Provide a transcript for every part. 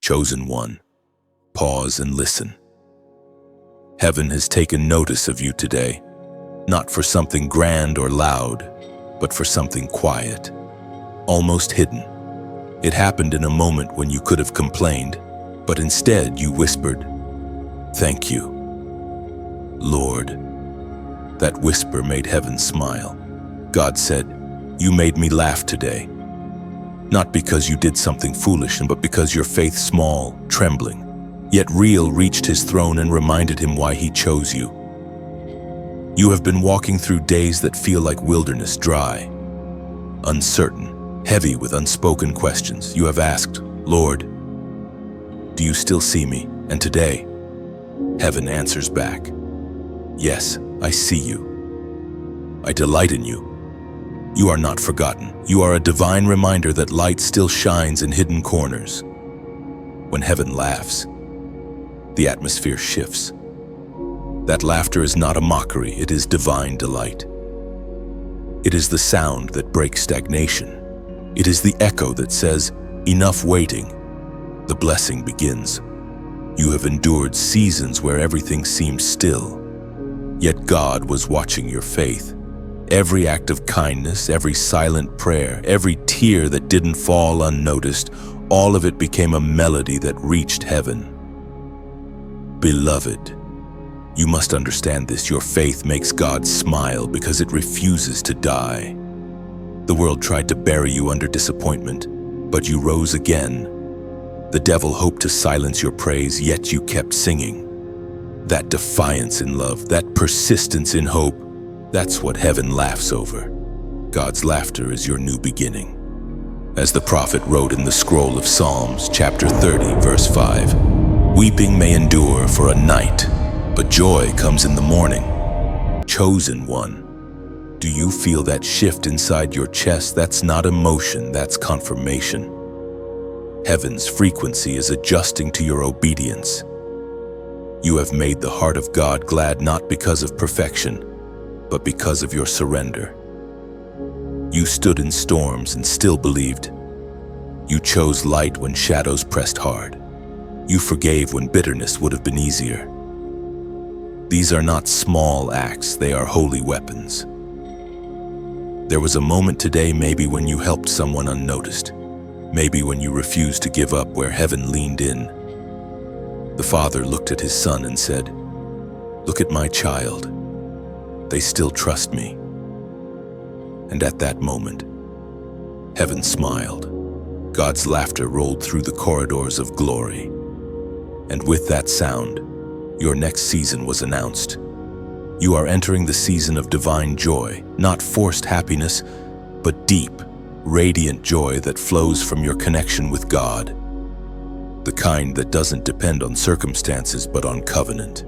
Chosen one, pause and listen. Heaven has taken notice of you today, not for something grand or loud, but for something quiet, almost hidden. It happened in a moment when you could have complained, but instead you whispered, "Thank you, Lord." That whisper made heaven smile. God said, "You made me laugh today. Not because you did something foolish, but because your faith, small, trembling, yet real, reached his throne and reminded him why he chose you. You have been walking through days that feel like wilderness, dry, uncertain, heavy with unspoken questions. You have asked, "Lord, do you still see me?" And today, heaven answers back, "Yes, I see you. I delight in you. You are not forgotten. You are a divine reminder that light still shines in hidden corners." When heaven laughs, the atmosphere shifts. That laughter is not a mockery, it is divine delight. It is the sound that breaks stagnation. It is the echo that says, "Enough waiting. The blessing begins." You have endured seasons where everything seemed still, yet God was watching your faith. Every act of kindness, every silent prayer, every tear that didn't fall unnoticed, all of it became a melody that reached heaven. Beloved, you must understand this. Your faith makes God smile because it refuses to die. The world tried to bury you under disappointment, but you rose again. The devil hoped to silence your praise, yet you kept singing. That defiance in love, that persistence in hope, that's what heaven laughs over. God's laughter is your new beginning. As the prophet wrote in the scroll of Psalms, chapter 30, verse 5, "Weeping may endure for a night, but joy comes in the morning." Chosen one, do you feel that shift inside your chest? That's not emotion, that's confirmation. Heaven's frequency is adjusting to your obedience. You have made the heart of God glad not because of perfection, but because of your surrender. You stood in storms and still believed. You chose light when shadows pressed hard. You forgave when bitterness would have been easier. These are not small acts, they are holy weapons. There was a moment today, maybe when you helped someone unnoticed, maybe when you refused to give up, where heaven leaned in. The Father looked at his Son and said, "Look at my child. They still trust me." And at that moment, heaven smiled. God's laughter rolled through the corridors of glory. And with that sound, your next season was announced. You are entering the season of divine joy, not forced happiness, but deep, radiant joy that flows from your connection with God. The kind that doesn't depend on circumstances but on covenant.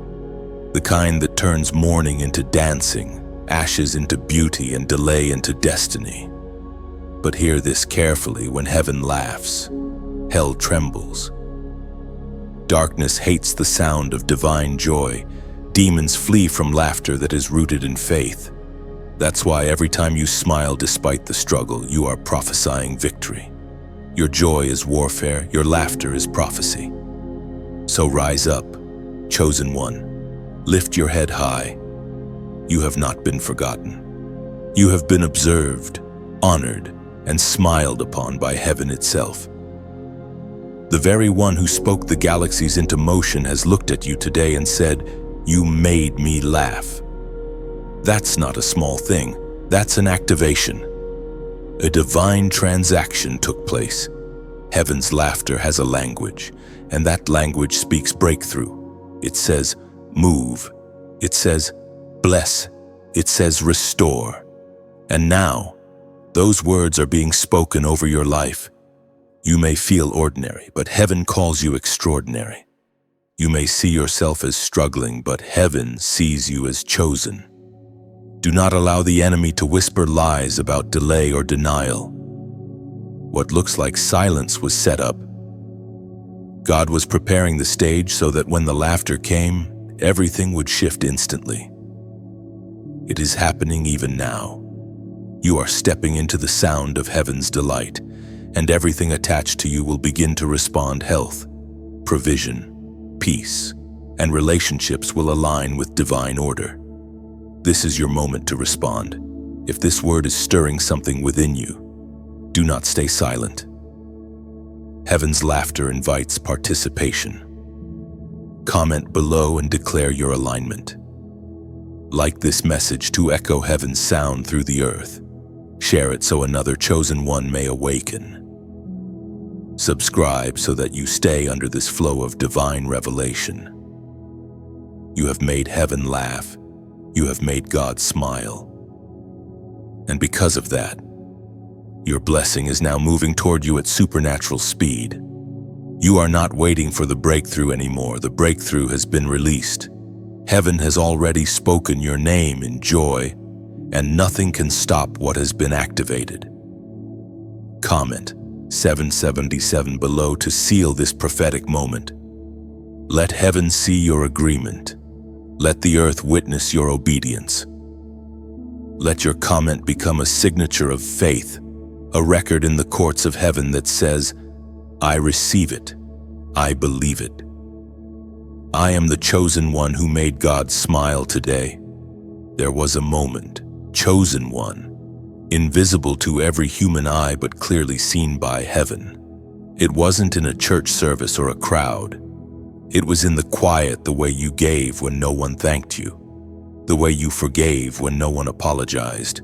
The kind that turns mourning into dancing, ashes into beauty, and delay into destiny. But hear this carefully: when heaven laughs, hell trembles. Darkness hates the sound of divine joy. Demons flee from laughter that is rooted in faith. That's why every time you smile despite the struggle, you are prophesying victory. Your joy is warfare, your laughter is prophecy. So rise up, chosen one. Lift your head high. You have not been forgotten. You have been observed, honored, and smiled upon by heaven itself. The very one who spoke the galaxies into motion has looked at you today and said, "You made me laugh." That's not a small thing, that's an activation. A divine transaction took place. Heaven's laughter has a language, and that language speaks breakthrough. It says, "Move." It says, "Bless." It says, "Restore." And now, those words are being spoken over your life. You may feel ordinary, but heaven calls you extraordinary. You may see yourself as struggling, but heaven sees you as chosen. Do not allow the enemy to whisper lies about delay or denial. What looks like silence was set up. God was preparing the stage so that when the laughter came, everything would shift instantly. It is happening even now. You are stepping into the sound of heaven's delight, and everything attached to you will begin to respond: health, provision, peace, and relationships will align with divine order. This is your moment to respond. If this word is stirring something within you, do not stay silent. Heaven's laughter invites participation. Comment below and declare your alignment. Like this message to echo heaven's sound through the earth. Share it so another chosen one may awaken. Subscribe so that you stay under this flow of divine revelation. You have made heaven laugh. You have made God smile. And because of that, your blessing is now moving toward you at supernatural speed. You are not waiting for the breakthrough anymore. The breakthrough has been released. Heaven has already spoken your name in joy, and nothing can stop what has been activated. Comment 777 below to seal this prophetic moment. Let heaven see your agreement. Let the earth witness your obedience. Let your comment become a signature of faith, a record in the courts of heaven that says, I receive it, I believe it. I am the chosen one who made God smile today. There was a moment, chosen one, invisible to every human eye but clearly seen by heaven. It wasn't in a church service or a crowd. It was in the quiet, the way you gave when no one thanked you, the way you forgave when no one apologized,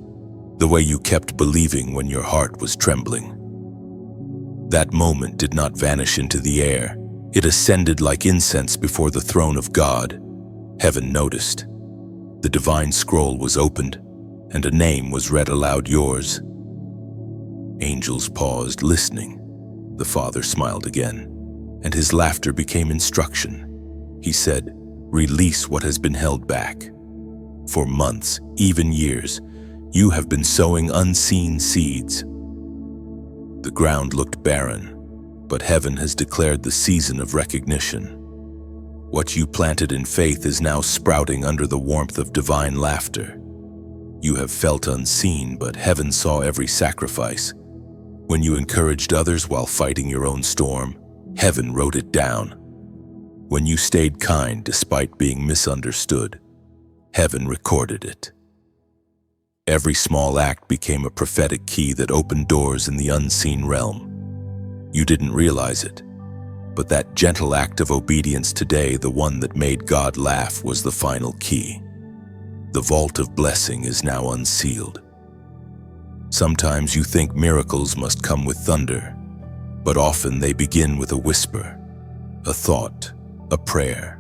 the way you kept believing when your heart was trembling. That moment did not vanish into the air. It ascended like incense before the throne of God. Heaven noticed. The divine scroll was opened, and a name was read aloud, yours. Angels paused, listening. The Father smiled again, and his laughter became instruction. He said, release what has been held back. For months, even years, you have been sowing unseen seeds. The ground looked barren, but heaven has declared the season of recognition. What you planted in faith is now sprouting under the warmth of divine laughter. You have felt unseen, but heaven saw every sacrifice. When you encouraged others while fighting your own storm, heaven wrote it down. When you stayed kind despite being misunderstood, heaven recorded it. Every small act became a prophetic key that opened doors in the unseen realm. You didn't realize it, but that gentle act of obedience today, the one that made God laugh, was the final key. The vault of blessing is now unsealed. Sometimes you think miracles must come with thunder, but often they begin with a whisper, a thought, a prayer,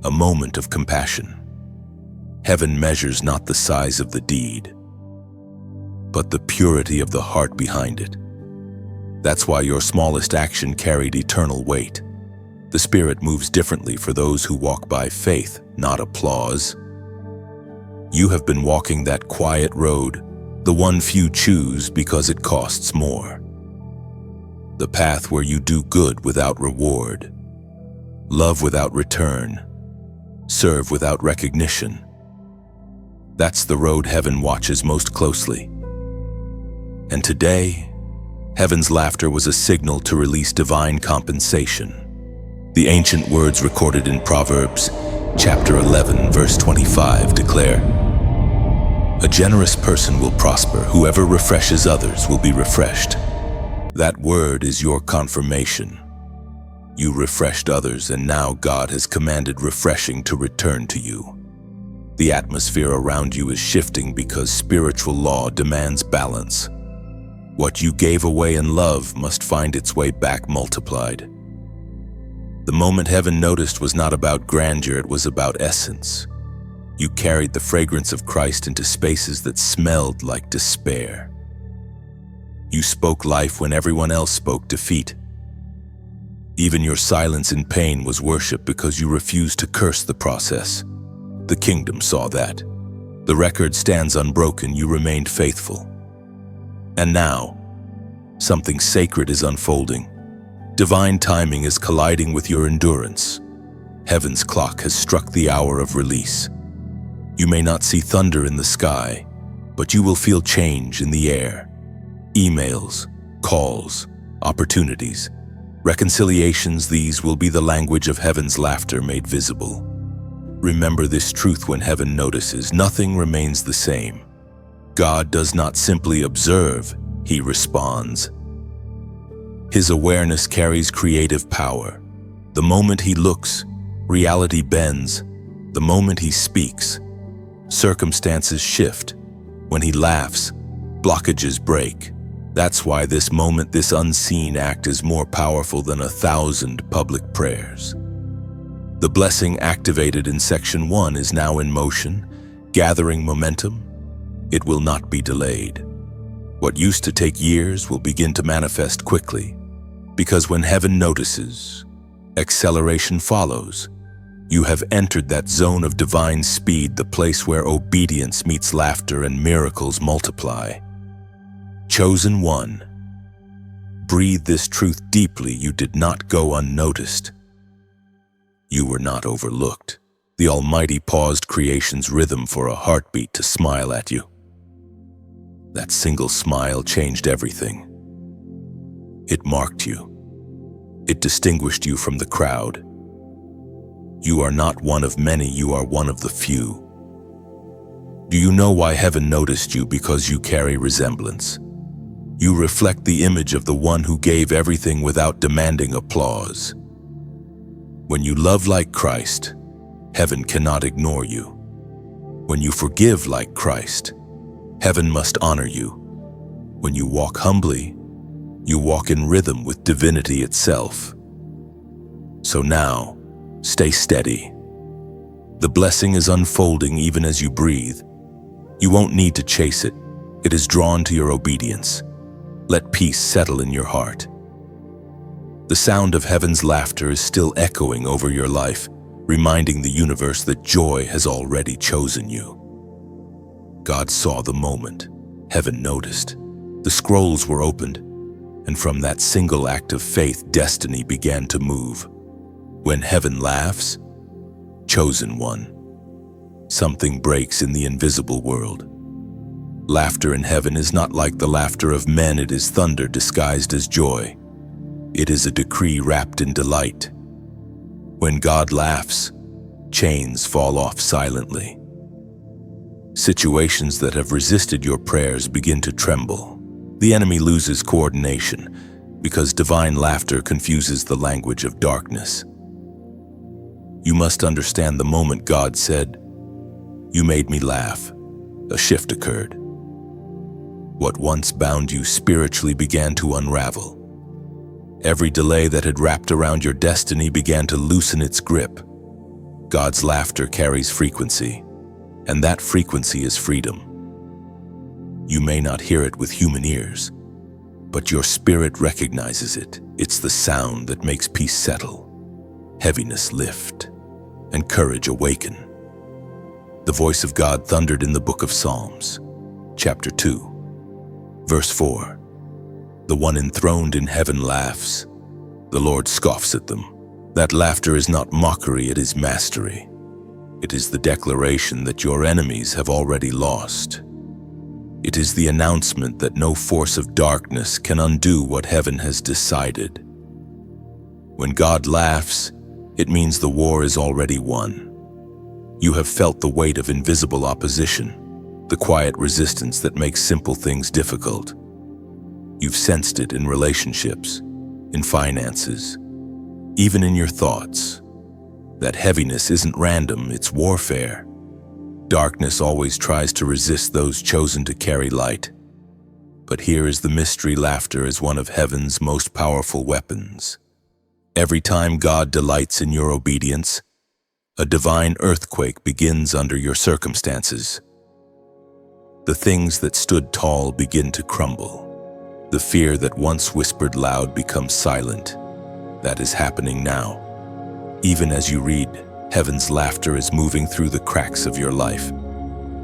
a moment of compassion. Heaven measures not the size of the deed, but the purity of the heart behind it. That's why your smallest action carried eternal weight. The Spirit moves differently for those who walk by faith, not applause. You have been walking that quiet road, the one few choose because it costs more. The path where you do good without reward, love without return, serve without recognition. That's the road heaven watches most closely. And today, heaven's laughter was a signal to release divine compensation. The ancient words recorded in Proverbs, chapter 11, verse 25 declare, a generous person will prosper. Whoever refreshes others will be refreshed. That word is your confirmation. You refreshed others, and now God has commanded refreshing to return to you. The atmosphere around you is shifting because spiritual law demands balance. What you gave away in love must find its way back multiplied. The moment heaven noticed was not about grandeur, it was about essence. You carried the fragrance of Christ into spaces that smelled like despair. You spoke life when everyone else spoke defeat. Even your silence in pain was worship because you refused to curse the process. The kingdom saw that. The record stands unbroken, you remained faithful. And now, something sacred is unfolding. Divine timing is colliding with your endurance. Heaven's clock has struck the hour of release. You may not see thunder in the sky, but you will feel change in the air. Emails, calls, opportunities. Reconciliations, these will be the language of heaven's laughter made visible. Remember this truth when heaven notices. Nothing remains the same. God does not simply observe, he responds. His awareness carries creative power. The moment he looks, reality bends. The moment he speaks, circumstances shift. When he laughs, blockages break. That's why this moment, this unseen act is more powerful than 1,000 public prayers. The blessing activated in section 1 is now in motion, gathering momentum. It will not be delayed. What used to take years will begin to manifest quickly, because when heaven notices, acceleration follows. You have entered that zone of divine speed, the place where obedience meets laughter and miracles multiply. Chosen one. Breathe this truth deeply. You did not go unnoticed. You were not overlooked. The Almighty paused creation's rhythm for a heartbeat to smile at you. That single smile changed everything. It marked you. It distinguished you from the crowd. You are not one of many, you are one of the few. Do you know why heaven noticed you? Because you carry resemblance. You reflect the image of the one who gave everything without demanding applause. When you love like Christ, heaven cannot ignore you. When you forgive like Christ, heaven must honor you. When you walk humbly, you walk in rhythm with divinity itself. So now, stay steady. The blessing is unfolding even as you breathe. You won't need to chase it. It is drawn to your obedience. Let peace settle in your heart. The sound of heaven's laughter is still echoing over your life, reminding the universe that joy has already chosen you. God saw the moment. Heaven noticed. The scrolls were opened, and from that single act of faith, destiny began to move. When heaven laughs, chosen one, something breaks in the invisible world. Laughter in heaven is not like the laughter of men. It is thunder disguised as joy. It is a decree wrapped in delight. When God laughs, chains fall off silently. Situations that have resisted your prayers begin to tremble. The enemy loses coordination because divine laughter confuses the language of darkness. You must understand the moment God said, "You made me laugh," a shift occurred. What once bound you spiritually began to unravel. Every delay that had wrapped around your destiny began to loosen its grip. God's laughter carries frequency, and that frequency is freedom. You may not hear it with human ears, but your spirit recognizes it. It's the sound that makes peace settle, heaviness lift, and courage awaken. The voice of God thundered in the book of Psalms, chapter 2, verse 4. The one enthroned in heaven laughs. The Lord scoffs at them. That laughter is not mockery, it is mastery. It is the declaration that your enemies have already lost. It is the announcement that no force of darkness can undo what heaven has decided. When God laughs, it means the war is already won. You have felt the weight of invisible opposition, the quiet resistance that makes simple things difficult. You've sensed it in relationships, in finances, even in your thoughts. That heaviness isn't random, it's warfare. Darkness always tries to resist those chosen to carry light. But here is the mystery: laughter is one of heaven's most powerful weapons. Every time God delights in your obedience, a divine earthquake begins under your circumstances. The things that stood tall begin to crumble. The fear that once whispered loud becomes silent. That is happening now. Even as you read, heaven's laughter is moving through the cracks of your life,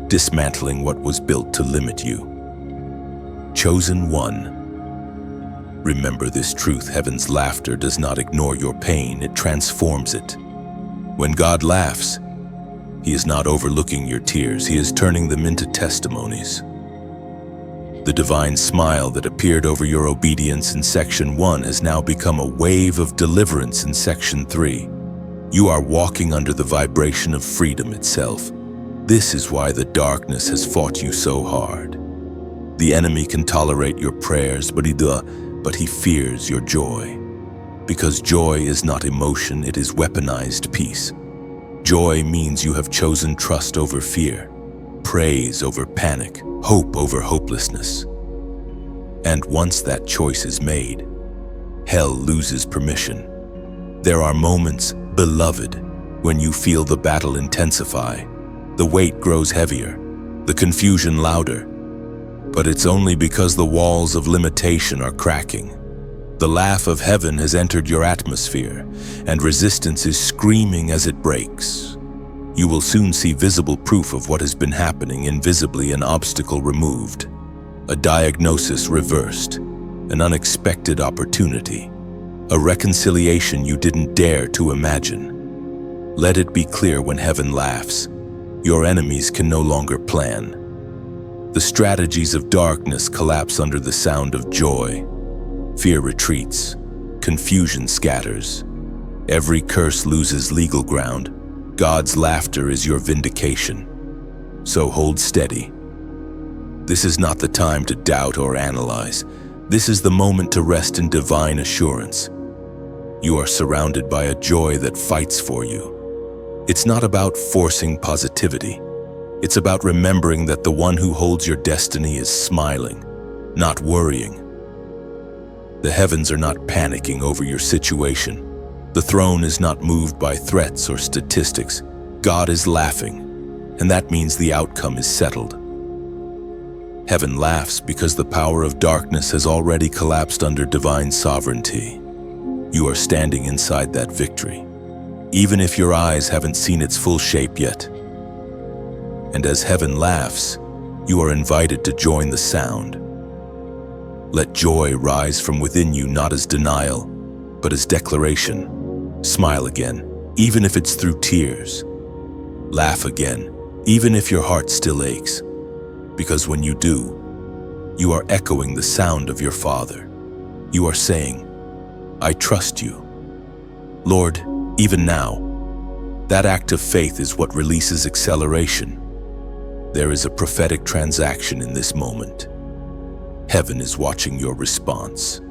dismantling what was built to limit you. Chosen one. Remember this truth: heaven's laughter does not ignore your pain, it transforms it. When God laughs, He is not overlooking your tears, He is turning them into testimonies. The divine smile that appeared over your obedience in Section 1 has now become a wave of deliverance in Section 3. You are walking under the vibration of freedom itself. This is why the darkness has fought you so hard. The enemy can tolerate your prayers, but he fears your joy. Because joy is not emotion, it is weaponized peace. Joy means you have chosen trust over fear, praise over panic, hope over hopelessness. And once that choice is made, hell loses permission. There are moments, beloved, when you feel the battle intensify, the weight grows heavier, the confusion louder. But it's only because the walls of limitation are cracking. The laugh of heaven has entered your atmosphere, and resistance is screaming as it breaks. You will soon see visible proof of what has been happening invisibly: an obstacle removed, a diagnosis reversed, an unexpected opportunity, a reconciliation you didn't dare to imagine. Let it be clear: when heaven laughs, your enemies can no longer plan. The strategies of darkness collapse under the sound of joy. Fear retreats, confusion scatters. Every curse loses legal ground. God's laughter is your vindication. So hold steady. This is not the time to doubt or analyze. This is the moment to rest in divine assurance. You are surrounded by a joy that fights for you. It's not about forcing positivity. It's about remembering that the one who holds your destiny is smiling, not worrying. The heavens are not panicking over your situation. The throne is not moved by threats or statistics. God is laughing, and that means the outcome is settled. Heaven laughs because the power of darkness has already collapsed under divine sovereignty. You are standing inside that victory, even if your eyes haven't seen its full shape yet. And as heaven laughs, you are invited to join the sound. Let joy rise from within you, not as denial, but as declaration. Smile again, even if it's through tears. Laugh again, even if your heart still aches. Because when you do, you are echoing the sound of your Father. You are saying, "I trust you, Lord, even now." That act of faith is what releases acceleration. There is a prophetic transaction in this moment. Heaven is watching your response.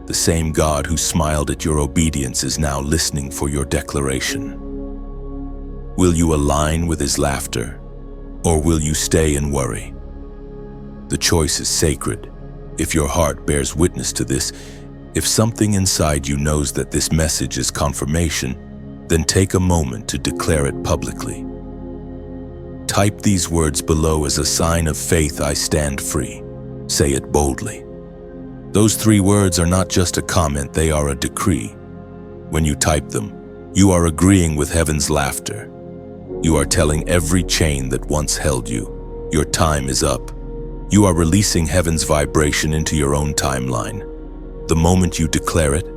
The same God who smiled at your obedience is now listening for your declaration. Will you align with His laughter, or will you stay in worry? The choice is sacred. If your heart bears witness to this, if something inside you knows that this message is confirmation, then take a moment to declare it publicly. Type these words below as a sign of faith: "I stand free." Say it boldly. Those 3 words are not just a comment, they are a decree. When you type them, you are agreeing with heaven's laughter. You are telling every chain that once held you, your time is up. You are releasing heaven's vibration into your own timeline. The moment you declare it,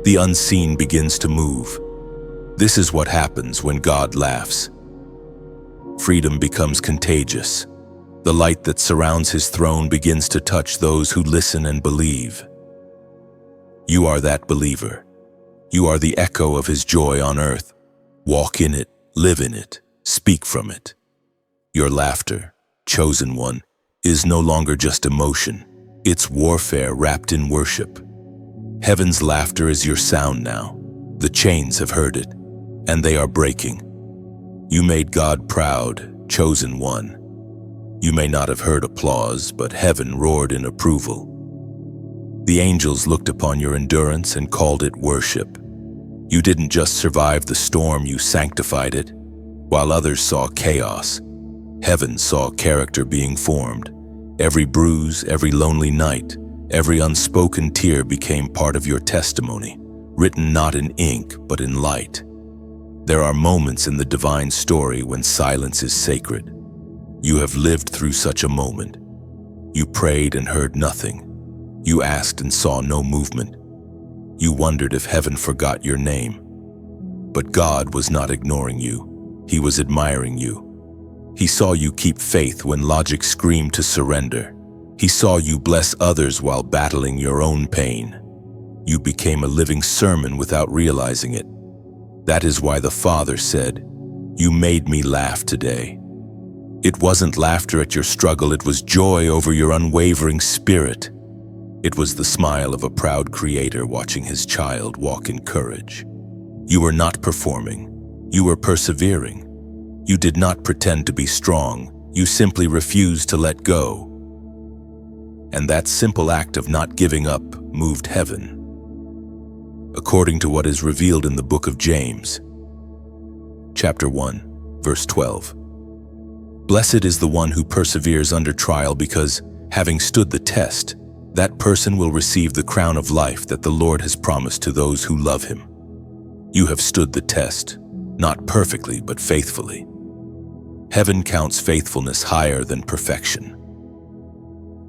the unseen begins to move. This is what happens when God laughs. Freedom becomes contagious. The light that surrounds His throne begins to touch those who listen and believe. You are that believer. You are the echo of His joy on earth. Walk in it, live in it, speak from it. Your laughter, chosen one, is no longer just emotion. It's warfare wrapped in worship. Heaven's laughter is your sound now. The chains have heard it, and they are breaking. You made God proud, chosen one. You may not have heard applause, but heaven roared in approval. The angels looked upon your endurance and called it worship. You didn't just survive the storm, you sanctified it. While others saw chaos, heaven saw character being formed. Every bruise, every lonely night, every unspoken tear became part of your testimony, written not in ink, but in light. There are moments in the divine story when silence is sacred. You have lived through such a moment. You prayed and heard nothing. You asked and saw no movement. You wondered if heaven forgot your name. But God was not ignoring you. He was admiring you. He saw you keep faith when logic screamed to surrender. He saw you bless others while battling your own pain. You became a living sermon without realizing it. That is why the Father said, "You made me laugh today." It wasn't laughter at your struggle, it was joy over your unwavering spirit. It was the smile of a proud creator watching his child walk in courage. You were not performing, you were persevering. You did not pretend to be strong, you simply refused to let go. And that simple act of not giving up moved heaven. According to what is revealed in the book of James, chapter 1, verse 12. Blessed is the one who perseveres under trial, because, having stood the test, that person will receive the crown of life that the Lord has promised to those who love him. You have stood the test, not perfectly but faithfully. Heaven counts faithfulness higher than perfection.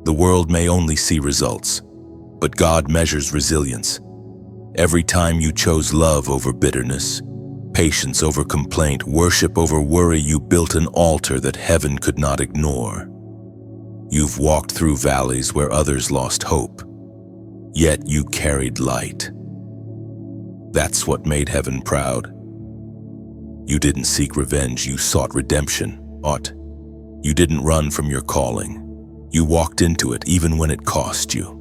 The world may only see results, but God measures resilience. Every time you chose love over bitterness, patience over complaint, worship over worry, you built an altar that heaven could not ignore. You've walked through valleys where others lost hope, yet you carried light. That's what made heaven proud. You didn't seek revenge, you sought redemption. You didn't run from your calling. You walked into it even when it cost you.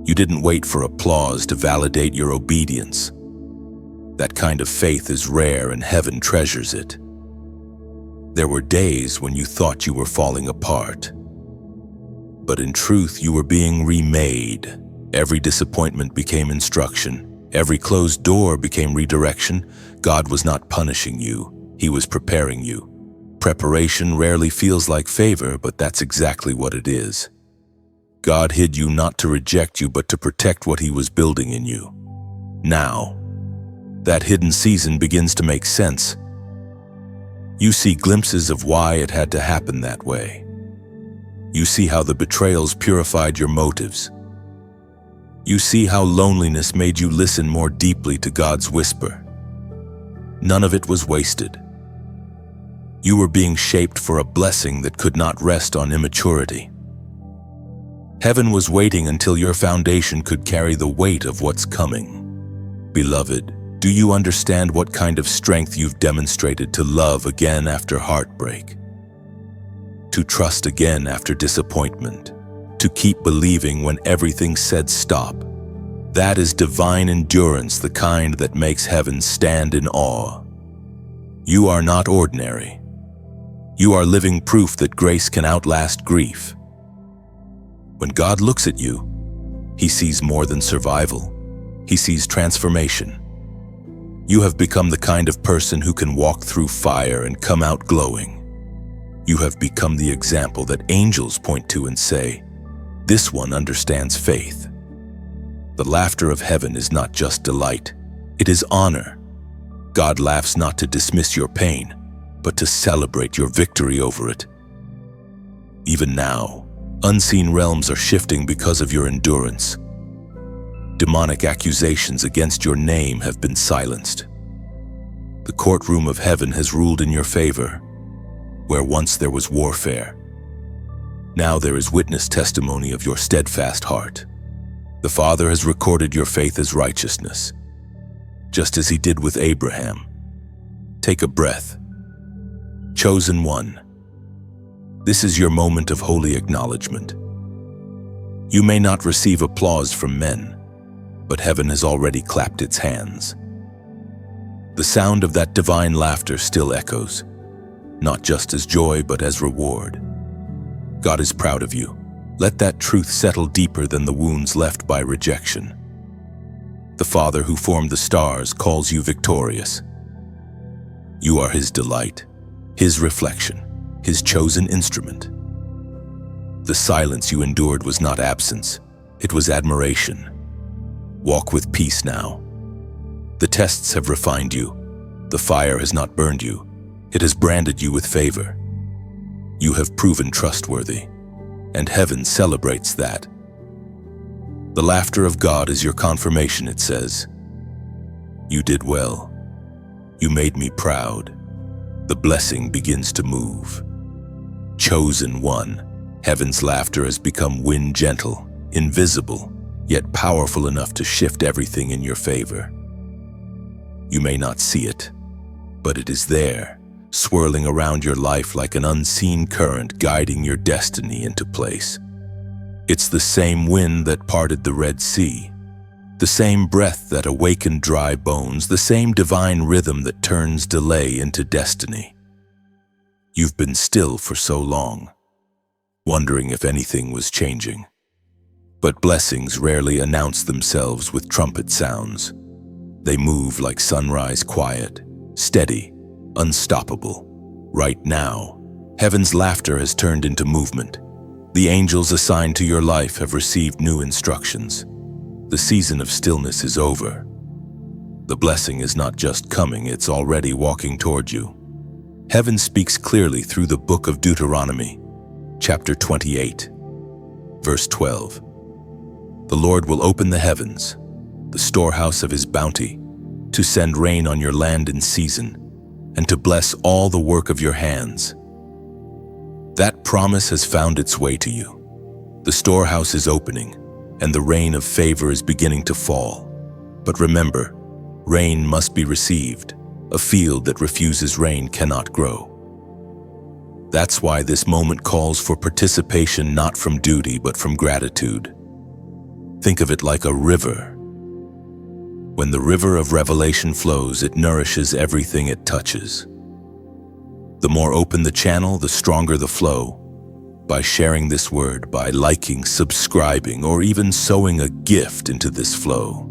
You didn't wait for applause to validate your obedience. That kind of faith is rare and heaven treasures it. There were days when you thought you were falling apart, but in truth you were being remade. Every disappointment became instruction. Every closed door became redirection. God was not punishing you, He was preparing you. Preparation rarely feels like favor, but that's exactly what it is. God hid you not to reject you, but to protect what He was building in you. Now, that hidden season begins to make sense. You see glimpses of why it had to happen that way. You see how the betrayals purified your motives. You see how loneliness made you listen more deeply to God's whisper. None of it was wasted. You were being shaped for a blessing that could not rest on immaturity. Heaven was waiting until your foundation could carry the weight of what's coming. Beloved, do you understand what kind of strength you've demonstrated to love again after heartbreak? To trust again after disappointment? To keep believing when everything said stop? That is divine endurance, the kind that makes heaven stand in awe. You are not ordinary. You are living proof that grace can outlast grief. When God looks at you, He sees more than survival. He sees transformation. You have become the kind of person who can walk through fire and come out glowing. You have become the example that angels point to and say, "This one understands faith." The laughter of heaven is not just delight, it is honor. God laughs not to dismiss your pain, but to celebrate your victory over it. Even now, unseen realms are shifting because of your endurance. Demonic accusations against your name have been silenced. The courtroom of heaven has ruled in your favor. Where once there was warfare, now there is witness testimony of your steadfast heart. The Father has recorded your faith as righteousness, just as He did with Abraham. Take a breath. Chosen one, this is your moment of holy acknowledgement. You may not receive applause from men, but heaven has already clapped its hands. The sound of that divine laughter still echoes, not just as joy, but as reward. God is proud of you. Let that truth settle deeper than the wounds left by rejection. The Father who formed the stars calls you victorious. You are His delight, His reflection, His chosen instrument. The silence you endured was not absence, it was admiration. Walk with peace now. The tests have refined you. The fire has not burned you. It has branded you with favor. You have proven trustworthy, and heaven celebrates that. The laughter of God is your confirmation, it says. You did well. You made me proud. The blessing begins to move. Chosen one, Heaven's laughter has become wind gentle, invisible, yet powerful enough to shift everything in your favor. You may not see it, but it is there, swirling around your life like an unseen current guiding your destiny into place. It's the same wind that parted the Red Sea, the same breath that awakened dry bones, the same divine rhythm that turns delay into destiny. You've been still for so long, wondering if anything was changing. But blessings rarely announce themselves with trumpet sounds. They move like sunrise, quiet, steady, unstoppable. Right now, heaven's laughter has turned into movement. The angels assigned to your life have received new instructions. The season of stillness is over. The blessing is not just coming, it's already walking toward you. Heaven speaks clearly through the book of Deuteronomy, chapter 28, verse 12. The Lord will open the heavens, the storehouse of his bounty, to send rain on your land in season, and to bless all the work of your hands. That promise has found its way to you. The storehouse is opening, and the rain of favor is beginning to fall. But remember, rain must be received. A field that refuses rain cannot grow. That's why this moment calls for participation, not from duty, but from gratitude. Think of it like a river. When the river of revelation flows, it nourishes everything it touches. The more open the channel, the stronger the flow. By sharing this word, by liking, subscribing, or even sowing a gift into this flow,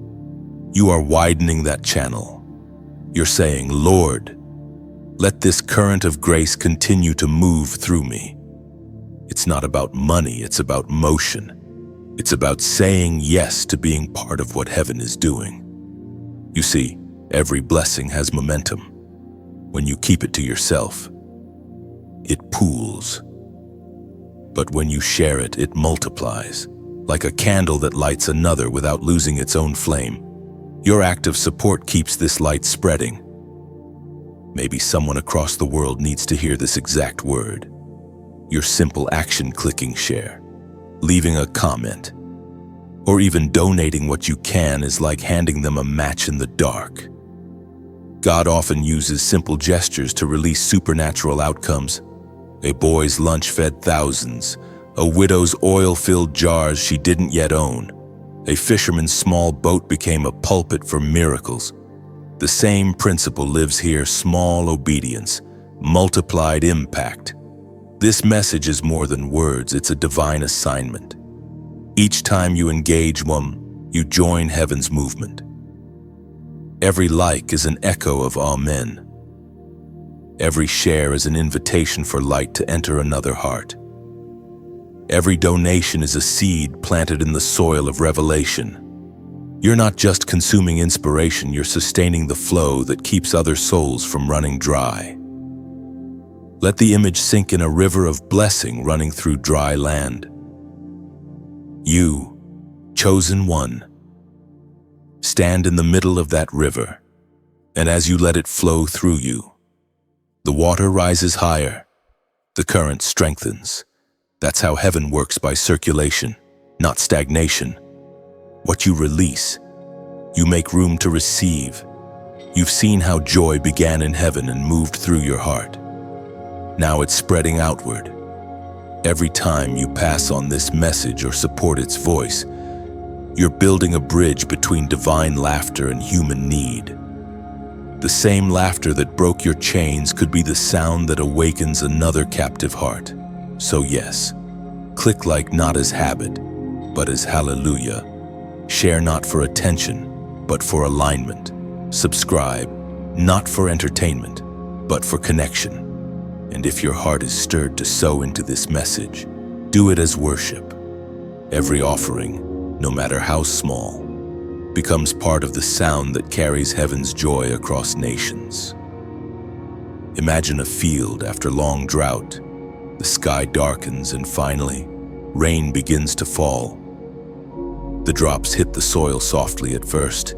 you are widening that channel. You're saying, Lord, let this current of grace continue to move through me. It's not about money, it's about motion. It's about saying yes to being part of what heaven is doing. You see, every blessing has momentum. When you keep it to yourself, it pools. But when you share it, it multiplies, like a candle that lights another without losing its own flame. Your act of support keeps this light spreading. Maybe someone across the world needs to hear this exact word. Your simple action, clicking share, leaving a comment, or even donating what you can is like handing them a match in the dark. God often uses simple gestures to release supernatural outcomes. A boy's lunch fed thousands, a widow's oil-filled jars she didn't yet own. A fisherman's small boat became a pulpit for miracles. The same principle lives here: small obedience, multiplied impact. This message is more than words, it's a divine assignment. Each time you engage one, you join heaven's movement. Every like is an echo of Amen. Every share is an invitation for light to enter another heart. Every donation is a seed planted in the soil of revelation. You're not just consuming inspiration, you're sustaining the flow that keeps other souls from running dry. Let the image sink in: a river of blessing running through dry land. You, chosen one, stand in the middle of that river, and as you let it flow through you, the water rises higher, the current strengthens. That's how heaven works, by circulation, not stagnation. What you release, you make room to receive. You've seen how joy began in heaven and moved through your heart. Now it's spreading outward. Every time you pass on this message or support its voice, you're building a bridge between divine laughter and human need. The same laughter that broke your chains could be the sound that awakens another captive heart. So yes, click like not as habit, but as hallelujah. Share not for attention, but for alignment. Subscribe, not for entertainment, but for connection. And if your heart is stirred to sow into this message, do it as worship. Every offering, no matter how small, becomes part of the sound that carries heaven's joy across nations. Imagine a field after long drought. The sky darkens and finally, rain begins to fall. The drops hit the soil softly at first,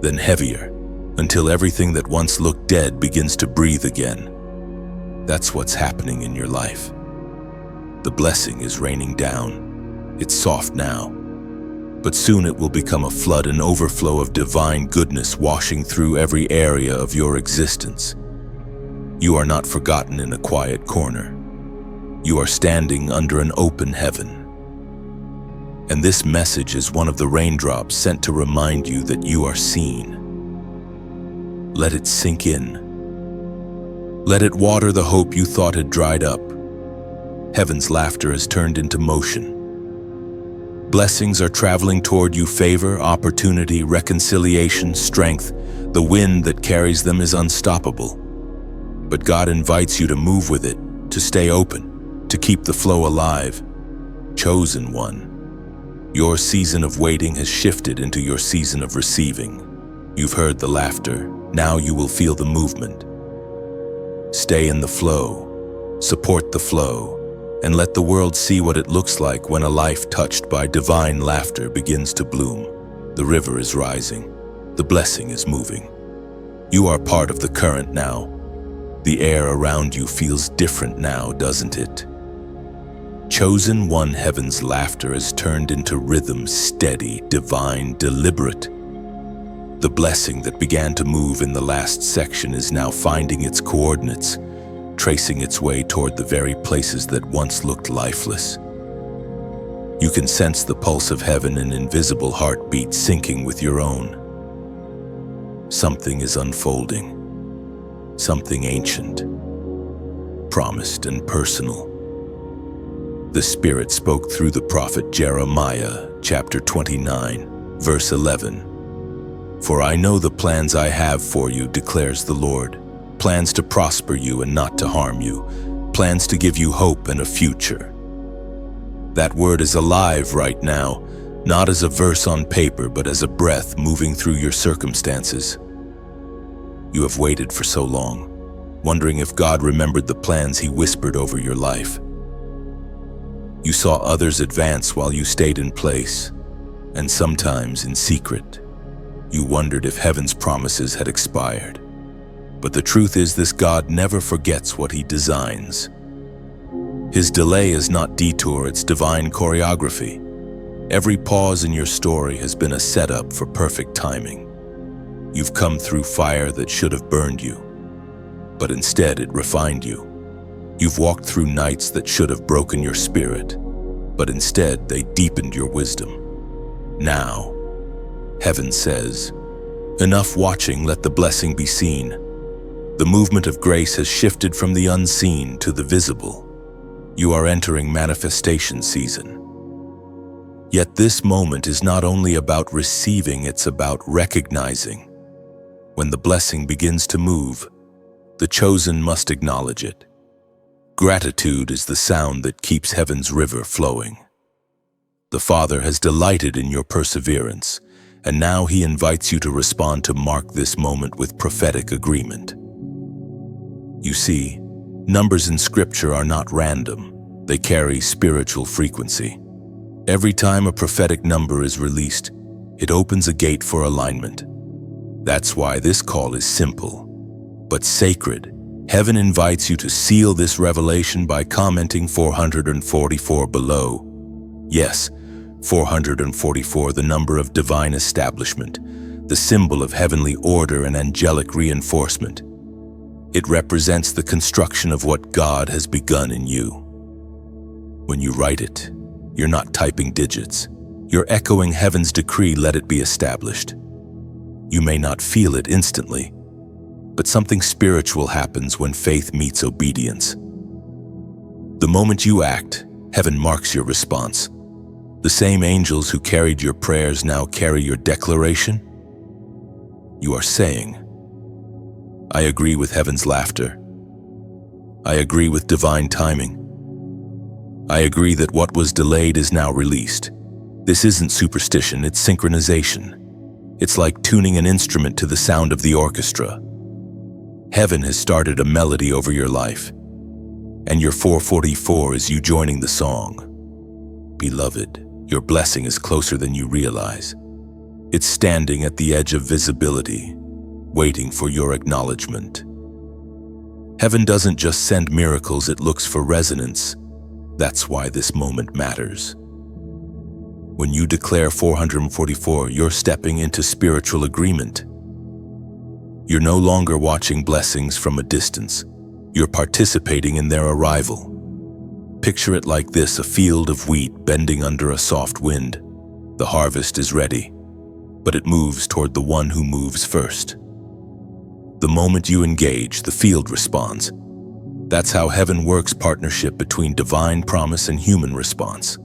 then heavier, until everything that once looked dead begins to breathe again. That's what's happening in your life. The blessing is raining down. It's soft now, but soon it will become a flood, an overflow of divine goodness washing through every area of your existence. You are not forgotten in a quiet corner. You are standing under an open heaven. And this message is one of the raindrops sent to remind you that you are seen. Let it sink in. Let it water the hope you thought had dried up. Heaven's laughter has turned into motion. Blessings are traveling toward you: favor, opportunity, reconciliation, strength. The wind that carries them is unstoppable. But God invites you to move with it, to stay open, to keep the flow alive. Chosen one, your season of waiting has shifted into your season of receiving. You've heard the laughter. Now you will feel the movement. Stay in the flow, support the flow, and let the world see what it looks like when a life touched by divine laughter begins to bloom. The river is rising. The blessing is moving. You are part of the current now. The air around you feels different now, doesn't it? Chosen one, heaven's laughter has turned into rhythm, steady, divine, deliberate. The blessing that began to move in the last section is now finding its coordinates, tracing its way toward the very places that once looked lifeless. You can sense the pulse of heaven, an invisible heartbeat syncing with your own. Something is unfolding, something ancient, promised and personal. The Spirit spoke through the prophet Jeremiah, chapter 29, verse 11. For I know the plans I have for you, declares the Lord, plans to prosper you and not to harm you, plans to give you hope and a future. That word is alive right now, not as a verse on paper, but as a breath moving through your circumstances. You have waited for so long, wondering if God remembered the plans He whispered over your life. You saw others advance while you stayed in place, and sometimes in secret. You wondered if heaven's promises had expired. But the truth is this: God never forgets what He designs. His delay is not detour, it's divine choreography. Every pause in your story has been a setup for perfect timing. You've come through fire that should have burned you, but instead it refined you. You've walked through nights that should have broken your spirit, but instead they deepened your wisdom. Now, heaven says, enough watching, let the blessing be seen. The movement of grace has shifted from the unseen to the visible. You are entering manifestation season. Yet this moment is not only about receiving, it's about recognizing. When the blessing begins to move, the chosen must acknowledge it. Gratitude is the sound that keeps heaven's river flowing. The Father has delighted in your perseverance, and now He invites you to respond, to mark this moment with prophetic agreement. You see, numbers in Scripture are not random. They carry spiritual frequency. Every time a prophetic number is released, it opens a gate for alignment. That's why this call is simple, but sacred. Heaven invites you to seal this revelation by commenting 444 below. Yes, 444, the number of divine establishment, the symbol of heavenly order and angelic reinforcement. It represents the construction of what God has begun in you. When you write it, you're not typing digits. You're echoing heaven's decree, let it be established. You may not feel it instantly, but something spiritual happens when faith meets obedience. The moment you act, heaven marks your response. The same angels who carried your prayers now carry your declaration. You are saying, I agree with heaven's laughter. I agree with divine timing. I agree that what was delayed is now released. This isn't superstition, it's synchronization. It's like tuning an instrument to the sound of the orchestra. Heaven has started a melody over your life, and your 444 is you joining the song. Beloved, your blessing is closer than you realize. It's standing at the edge of visibility, waiting for your acknowledgement. Heaven doesn't just send miracles, it looks for resonance. That's why this moment matters. When you declare 444, you're stepping into spiritual agreement. You're no longer watching blessings from a distance. You're participating in their arrival. Picture it like this: a field of wheat bending under a soft wind. The harvest is ready, but it moves toward the one who moves first. The moment you engage, the field responds. That's how heaven works: partnership between divine promise and human response.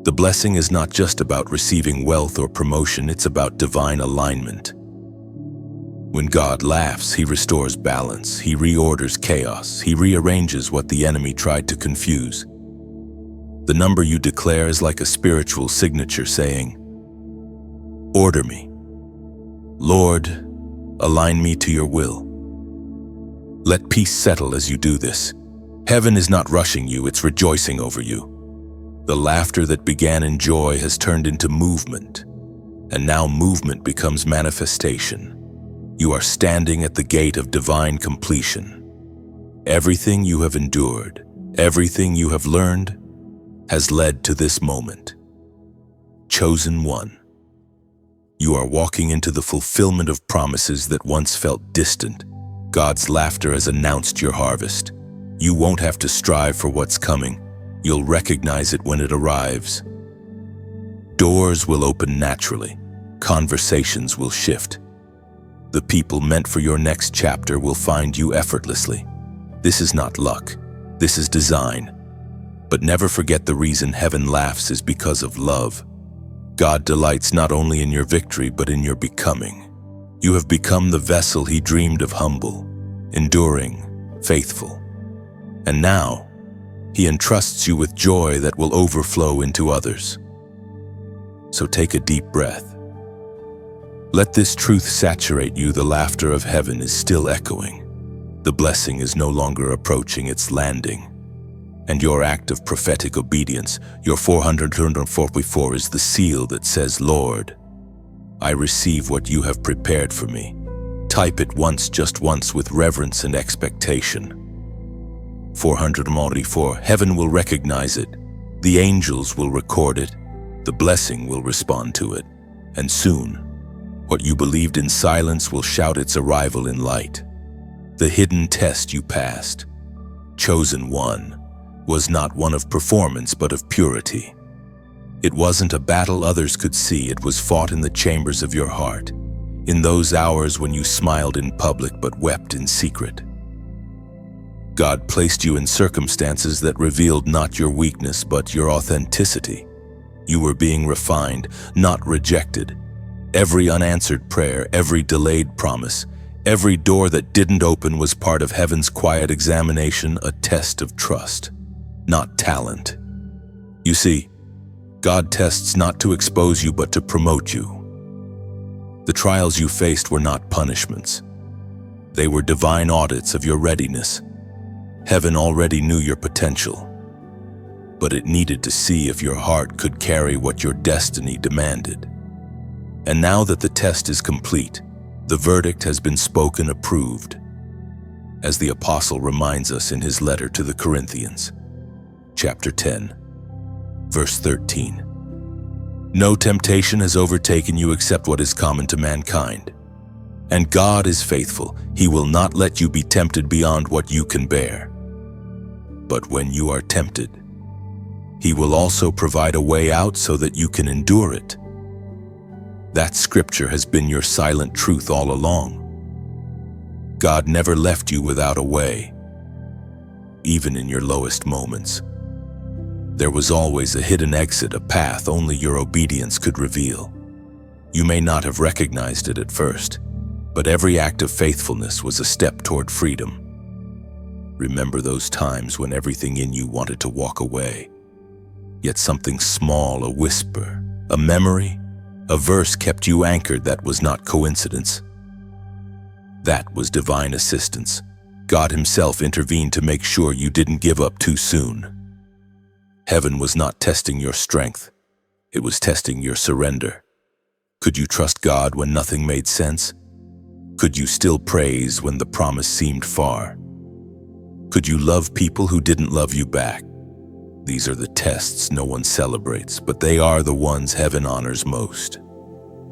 The blessing is not just about receiving wealth or promotion, it's about divine alignment. When God laughs, He restores balance, He reorders chaos, He rearranges what the enemy tried to confuse. The number you declare is like a spiritual signature saying, "Order me. Lord, align me to your will." Let peace settle as you do this. Heaven is not rushing you, it's rejoicing over you. The laughter that began in joy has turned into movement, and now movement becomes manifestation. You are standing at the gate of divine completion. Everything you have endured, everything you have learned, has led to this moment. Chosen one. You are walking into the fulfillment of promises that once felt distant. God's laughter has announced your harvest. You won't have to strive for what's coming. You'll recognize it when it arrives. Doors will open naturally. Conversations will shift. The people meant for your next chapter will find you effortlessly. This is not luck. This is design. But never forget, the reason heaven laughs is because of love. God delights not only in your victory, but in your becoming. You have become the vessel He dreamed of: humble, enduring, faithful. And now, He entrusts you with joy that will overflow into others. So take a deep breath. Let this truth saturate you: the laughter of heaven is still echoing. The blessing is no longer approaching, it's landing. And your act of prophetic obedience, your 444, is the seal that says, "Lord, I receive what you have prepared for me." Type it once, just once, with reverence and expectation. 444. Heaven will recognize it. The angels will record it. The blessing will respond to it. And soon, what you believed in silence will shout its arrival in light. The hidden test you passed, chosen one, was not one of performance but of purity. It wasn't a battle others could see, it was fought in the chambers of your heart, in those hours when you smiled in public but wept in secret. God placed you in circumstances that revealed not your weakness but your authenticity. You were being refined, not rejected. Every unanswered prayer, every delayed promise, every door that didn't open was part of heaven's quiet examination, a test of trust, not talent. You see, God tests not to expose you but to promote you. The trials you faced were not punishments. They were divine audits of your readiness. Heaven already knew your potential, but it needed to see if your heart could carry what your destiny demanded. And now that the test is complete, the verdict has been spoken, approved. As the apostle reminds us in his letter to the Corinthians, chapter 10, verse 13. No temptation has overtaken you except what is common to mankind. And God is faithful. He will not let you be tempted beyond what you can bear. But when you are tempted, He will also provide a way out so that you can endure it. That scripture has been your silent truth all along. God never left you without a way. Even in your lowest moments, there was always a hidden exit, a path only your obedience could reveal. You may not have recognized it at first, but every act of faithfulness was a step toward freedom. Remember those times when everything in you wanted to walk away, yet something small, a whisper, a memory, a verse kept you anchored. That was not coincidence. That was divine assistance. God Himself intervened to make sure you didn't give up too soon. Heaven was not testing your strength. It was testing your surrender. Could you trust God when nothing made sense? Could you still praise when the promise seemed far? Could you love people who didn't love you back? These are the tests no one celebrates, but they are the ones heaven honors most.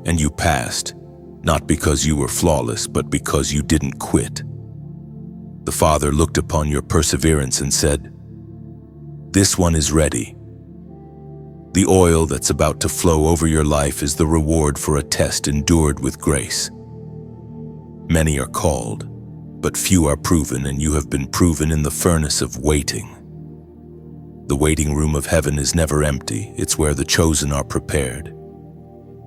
And you passed, not because you were flawless, but because you didn't quit. The Father looked upon your perseverance and said, "This one is ready." The oil that's about to flow over your life is the reward for a test endured with grace. Many are called, but few are proven, and you have been proven in the furnace of waiting. The waiting room of heaven is never empty. It's where the chosen are prepared.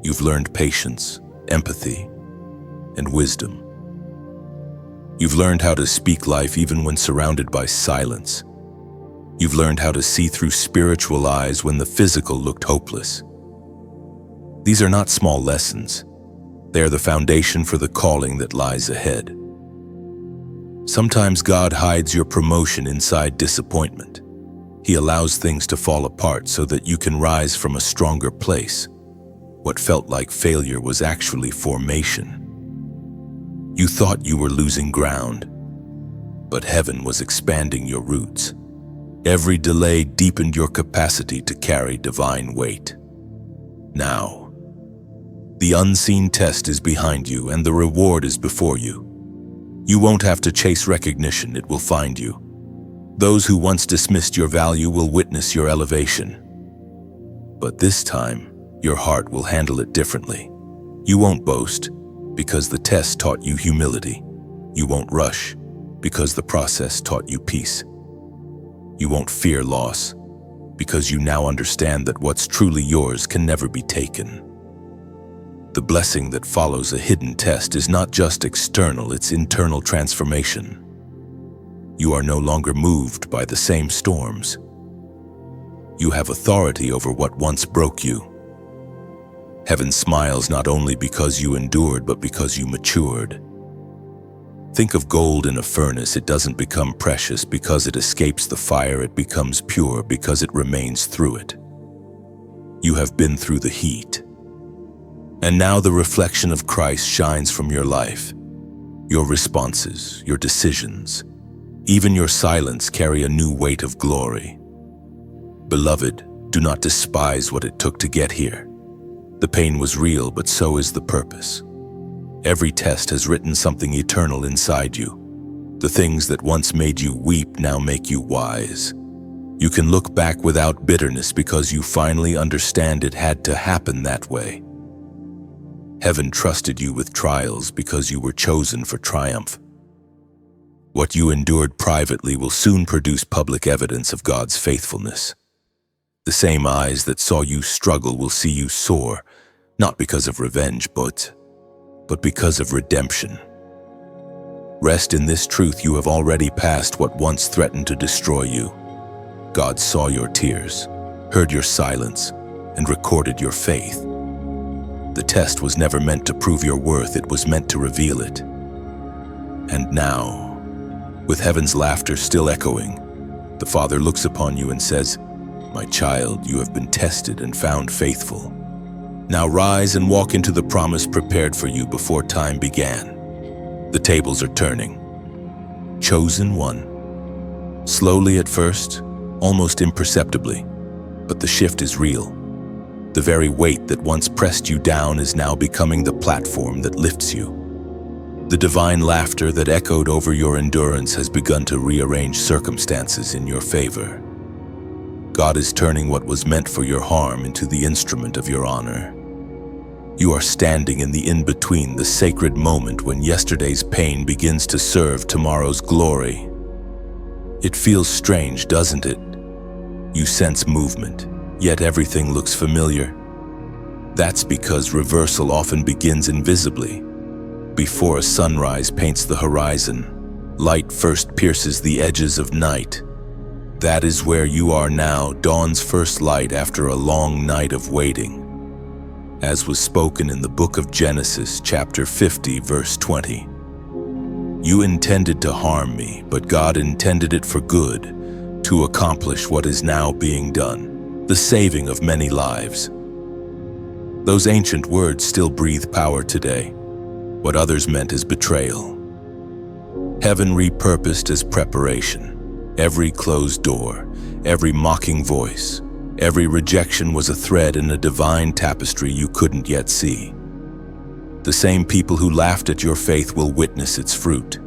You've learned patience, empathy, and wisdom. You've learned how to speak life even when surrounded by silence. You've learned how to see through spiritual eyes when the physical looked hopeless. These are not small lessons. They are the foundation for the calling that lies ahead. Sometimes God hides your promotion inside disappointment. He allows things to fall apart so that you can rise from a stronger place. What felt like failure was actually formation. You thought you were losing ground, but heaven was expanding your roots. Every delay deepened your capacity to carry divine weight. Now, the unseen test is behind you and the reward is before you. You won't have to chase recognition, it will find you. Those who once dismissed your value will witness your elevation. But this time, your heart will handle it differently. You won't boast, because the test taught you humility. You won't rush, because the process taught you peace. You won't fear loss, because you now understand that what's truly yours can never be taken. The blessing that follows a hidden test is not just external, it's internal transformation. You are no longer moved by the same storms. You have authority over what once broke you. Heaven smiles not only because you endured, but because you matured. Think of gold in a furnace. It doesn't become precious because it escapes the fire. It becomes pure because it remains through it. You have been through the heat. And now the reflection of Christ shines from your life. Your responses, your decisions, even your silence carry a new weight of glory. Beloved, do not despise what it took to get here. The pain was real, but so is the purpose. Every test has written something eternal inside you. The things that once made you weep now make you wise. You can look back without bitterness because you finally understand it had to happen that way. Heaven trusted you with trials because you were chosen for triumph. What you endured privately will soon produce public evidence of God's faithfulness. The same eyes that saw you struggle will see you soar, not because of revenge, but because of redemption. Rest in this truth: you have already passed what once threatened to destroy you. God saw your tears, heard your silence, and recorded your faith. The test was never meant to prove your worth, it was meant to reveal it. And now, with heaven's laughter still echoing, the Father looks upon you and says, "My child, you have been tested and found faithful. Now rise and walk into the promise prepared for you before time began." The tables are turning. Chosen one. Slowly at first, almost imperceptibly, but the shift is real. The very weight that once pressed you down is now becoming the platform that lifts you. The divine laughter that echoed over your endurance has begun to rearrange circumstances in your favor. God is turning what was meant for your harm into the instrument of your honor. You are standing in the in-between, the sacred moment when yesterday's pain begins to serve tomorrow's glory. It feels strange, doesn't it? You sense movement, yet everything looks familiar. That's because reversal often begins invisibly. Before a sunrise paints the horizon, light first pierces the edges of night. That is where you are now, dawn's first light after a long night of waiting. As was spoken in the book of Genesis, chapter 50, verse 20. You intended to harm me, but God intended it for good, to accomplish what is now being done, the saving of many lives. Those ancient words still breathe power today. What others meant as betrayal, heaven repurposed as preparation. Every closed door, Every mocking voice, every rejection was a thread in a divine tapestry you couldn't yet see. The same people who laughed at your faith will witness its fruit.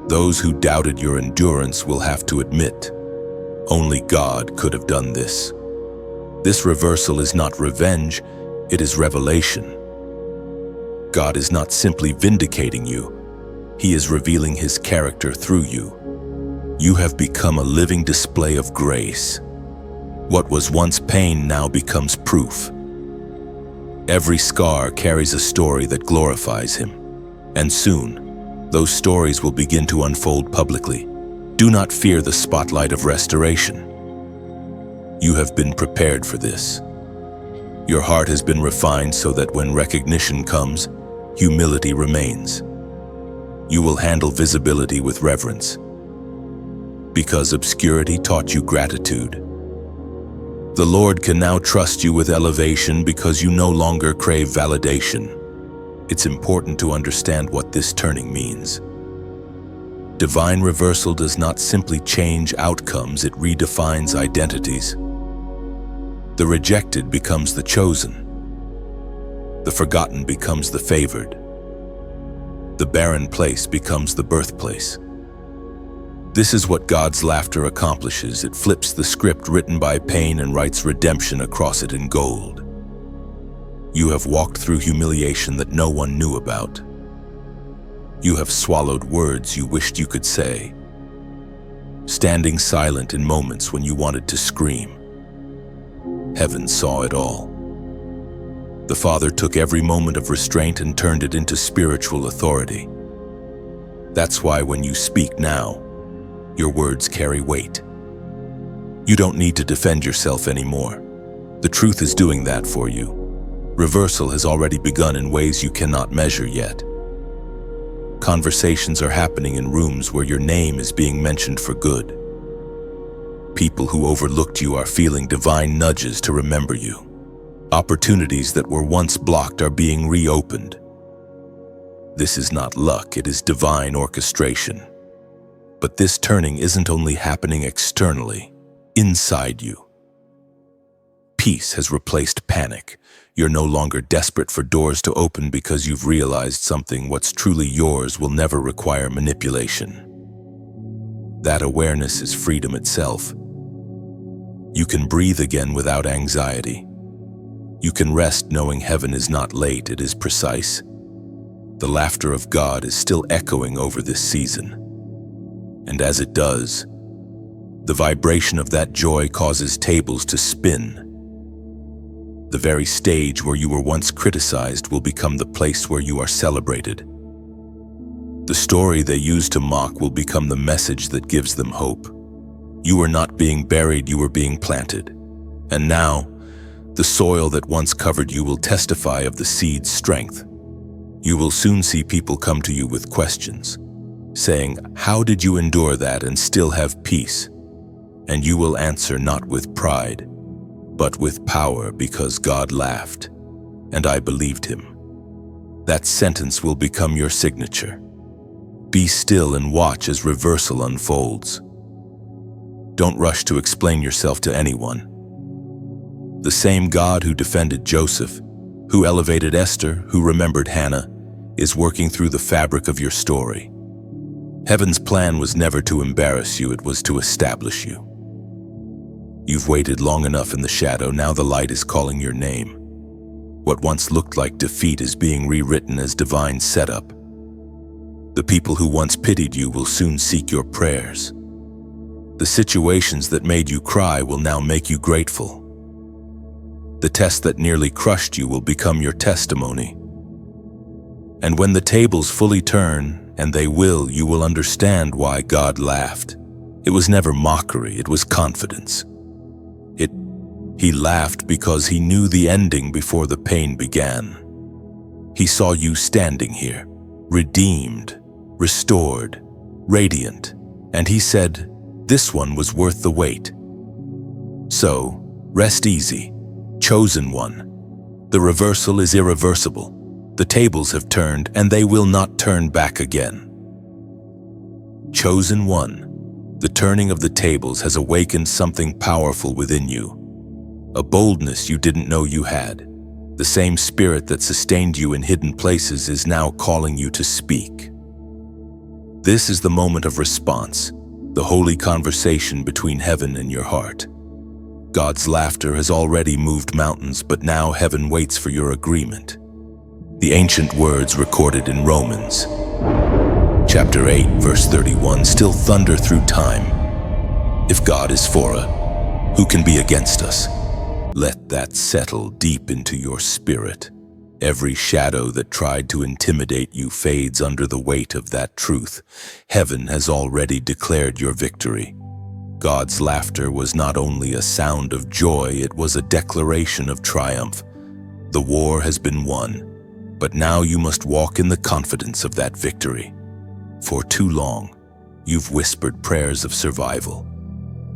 Those who doubted your endurance will have to admit, only God could have done this. This reversal is not revenge, it is revelation. God is not simply vindicating you, He is revealing His character through you. You have become a living display of grace. What was once pain now becomes proof. Every scar carries a story that glorifies Him, and soon, those stories will begin to unfold publicly. Do not fear the spotlight of restoration. You have been prepared for this. Your heart has been refined so that when recognition comes, humility remains. You will handle visibility with reverence, because obscurity taught you gratitude. The Lord can now trust you with elevation because you no longer crave validation. It's important to understand what this turning means. Divine reversal does not simply change outcomes, it redefines identities. The rejected becomes the chosen. The forgotten becomes the favored. The barren place becomes the birthplace. This is what God's laughter accomplishes. It flips the script written by pain and writes redemption across it in gold. You have walked through humiliation that no one knew about. You have swallowed words you wished you could say, standing silent in moments when you wanted to scream. Heaven saw it all. The Father took every moment of restraint and turned it into spiritual authority. That's why when you speak now, your words carry weight. You don't need to defend yourself anymore. The truth is doing that for you. Reversal has already begun in ways you cannot measure yet. Conversations are happening in rooms where your name is being mentioned for good. People who overlooked you are feeling divine nudges to remember you. Opportunities that were once blocked are being reopened. This is not luck, it is divine orchestration. But this turning isn't only happening externally, inside you. Peace has replaced panic. You're no longer desperate for doors to open because you've realized something. What's truly yours will never require manipulation. That awareness is freedom itself. You can breathe again without anxiety. You can rest knowing heaven is not late, it is precise. The laughter of God is still echoing over this season. And as it does, the vibration of that joy causes tables to spin. The very stage where you were once criticized will become the place where you are celebrated. The story they use to mock will become the message that gives them hope. You were not being buried, you were being planted. And now, the soil that once covered you will testify of the seed's strength. You will soon see people come to you with questions, saying, "How did you endure that and still have peace?" And you will answer not with pride, but with power, because God laughed, and I believed Him. That sentence will become your signature. Be still and watch as reversal unfolds. Don't rush to explain yourself to anyone. The same God who defended Joseph, who elevated Esther, who remembered Hannah, is working through the fabric of your story. Heaven's plan was never to embarrass you, it was to establish you. You've waited long enough in the shadow, now the light is calling your name. What once looked like defeat is being rewritten as divine setup. The people who once pitied you will soon seek your prayers. The situations that made you cry will now make you grateful. The test that nearly crushed you will become your testimony. And when the tables fully turn, and they will, you will understand why God laughed. It was never mockery, it was confidence. He laughed because He knew the ending before the pain began. He saw you standing here, redeemed, restored, radiant, and He said, "This one was worth the wait." So, rest easy, chosen one. The reversal is irreversible. The tables have turned, and they will not turn back again. Chosen one, The turning of the tables has awakened something powerful within you, a boldness you didn't know you had. The same spirit that sustained you in hidden places is now calling you to speak. This is the moment of response, the holy conversation between heaven and your heart. God's laughter has already moved mountains, but now heaven waits for your agreement. The ancient words recorded in Romans, chapter 8, verse 31, still thunder through time. If God is for us, who can be against us? Let that settle deep into your spirit. Every shadow that tried to intimidate you fades under the weight of that truth. Heaven has already declared your victory. God's laughter was not only a sound of joy, it was a declaration of triumph. The war has been won, but now you must walk in the confidence of that victory. For too long, you've whispered prayers of survival.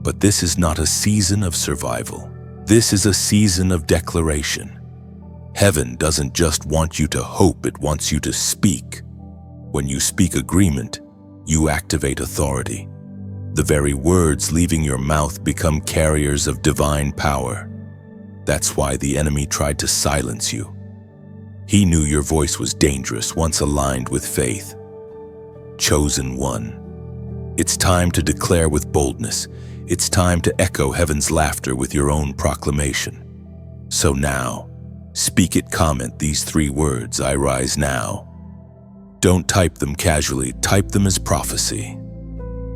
But this is not a season of survival. This is a season of declaration. Heaven doesn't just want you to hope, it wants you to speak. When you speak agreement, you activate authority. The very words leaving your mouth become carriers of divine power. That's why the enemy tried to silence you. He knew your voice was dangerous once aligned with faith. Chosen one. It's time to declare with boldness. It's time to echo heaven's laughter with your own proclamation. So now, speak it, comment these 3 words, I rise now. Don't type them casually, type them as prophecy.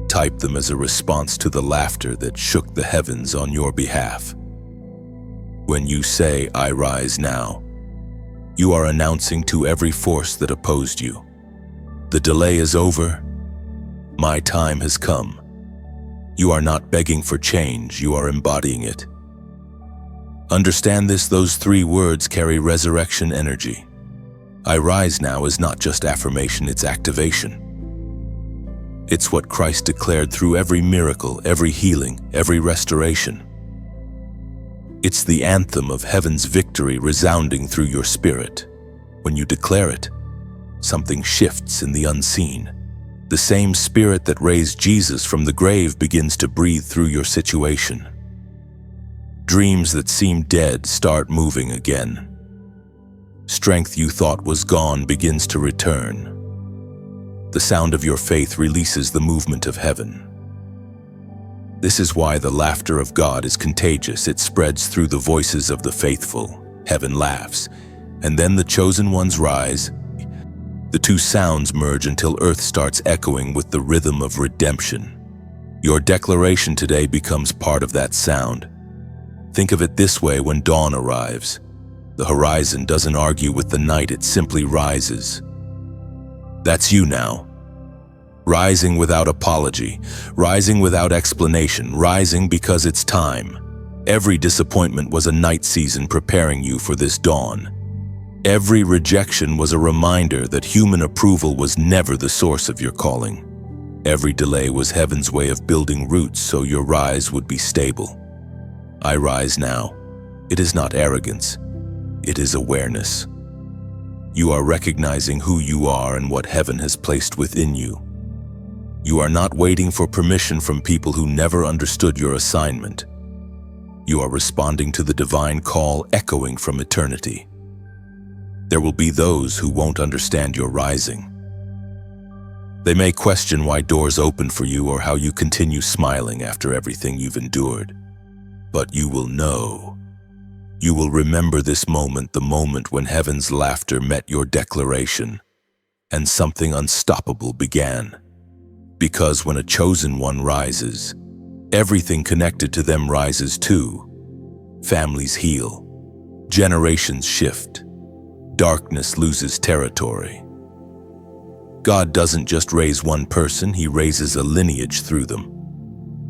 Type them as a response to the laughter that shook the heavens on your behalf. When you say, I rise now, you are announcing to every force that opposed you, the delay is over, my time has come. You are not begging for change, you are embodying it. Understand this, those 3 words carry resurrection energy. I rise now is not just affirmation, it's activation. It's what Christ declared through every miracle, every healing, every restoration. It's the anthem of heaven's victory resounding through your spirit. When you declare it, something shifts in the unseen. The same spirit that raised Jesus from the grave begins to breathe through your situation. Dreams that seemed dead start moving again. Strength you thought was gone begins to return. The sound of your faith releases the movement of heaven. This is why the laughter of God is contagious. It spreads through the voices of the faithful. Heaven laughs, and then the chosen ones rise. The 2 sounds merge until earth starts echoing with the rhythm of redemption. Your declaration today becomes part of that sound. Think of it this way: when dawn arrives, the horizon doesn't argue with the night, it simply rises. That's you now. Rising without apology, rising without explanation, rising because it's time. Every disappointment was a night season preparing you for this dawn. Every rejection was a reminder that human approval was never the source of your calling. Every delay was heaven's way of building roots so your rise would be stable. I rise now. It is not arrogance. It is awareness. You are recognizing who you are and what heaven has placed within you. You are not waiting for permission from people who never understood your assignment. You are responding to the divine call echoing from eternity. There will be those who won't understand your rising. They may question why doors open for you or how you continue smiling after everything you've endured. But you will know. You will remember this moment, the moment when heaven's laughter met your declaration, and something unstoppable began. Because when a chosen one rises, everything connected to them rises too. Families heal. Generations shift. Darkness loses territory. God doesn't just raise one person, He raises a lineage through them.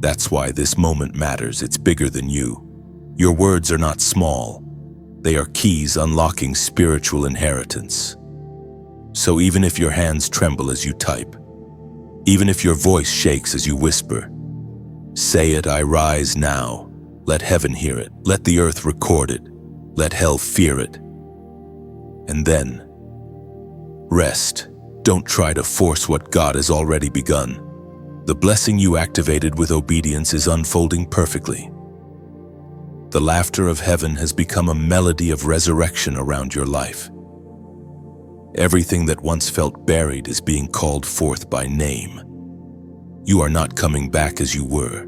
That's why this moment matters. It's bigger than you. Your words are not small. They are keys unlocking spiritual inheritance. So even if your hands tremble as you type, even if your voice shakes as you whisper, say it, I rise now. Let heaven hear it. Let the earth record it. Let hell fear it. And then, rest. Don't try to force what God has already begun. The blessing you activated with obedience is unfolding perfectly. The laughter of heaven has become a melody of resurrection around your life. Everything that once felt buried is being called forth by name. You are not coming back as you were.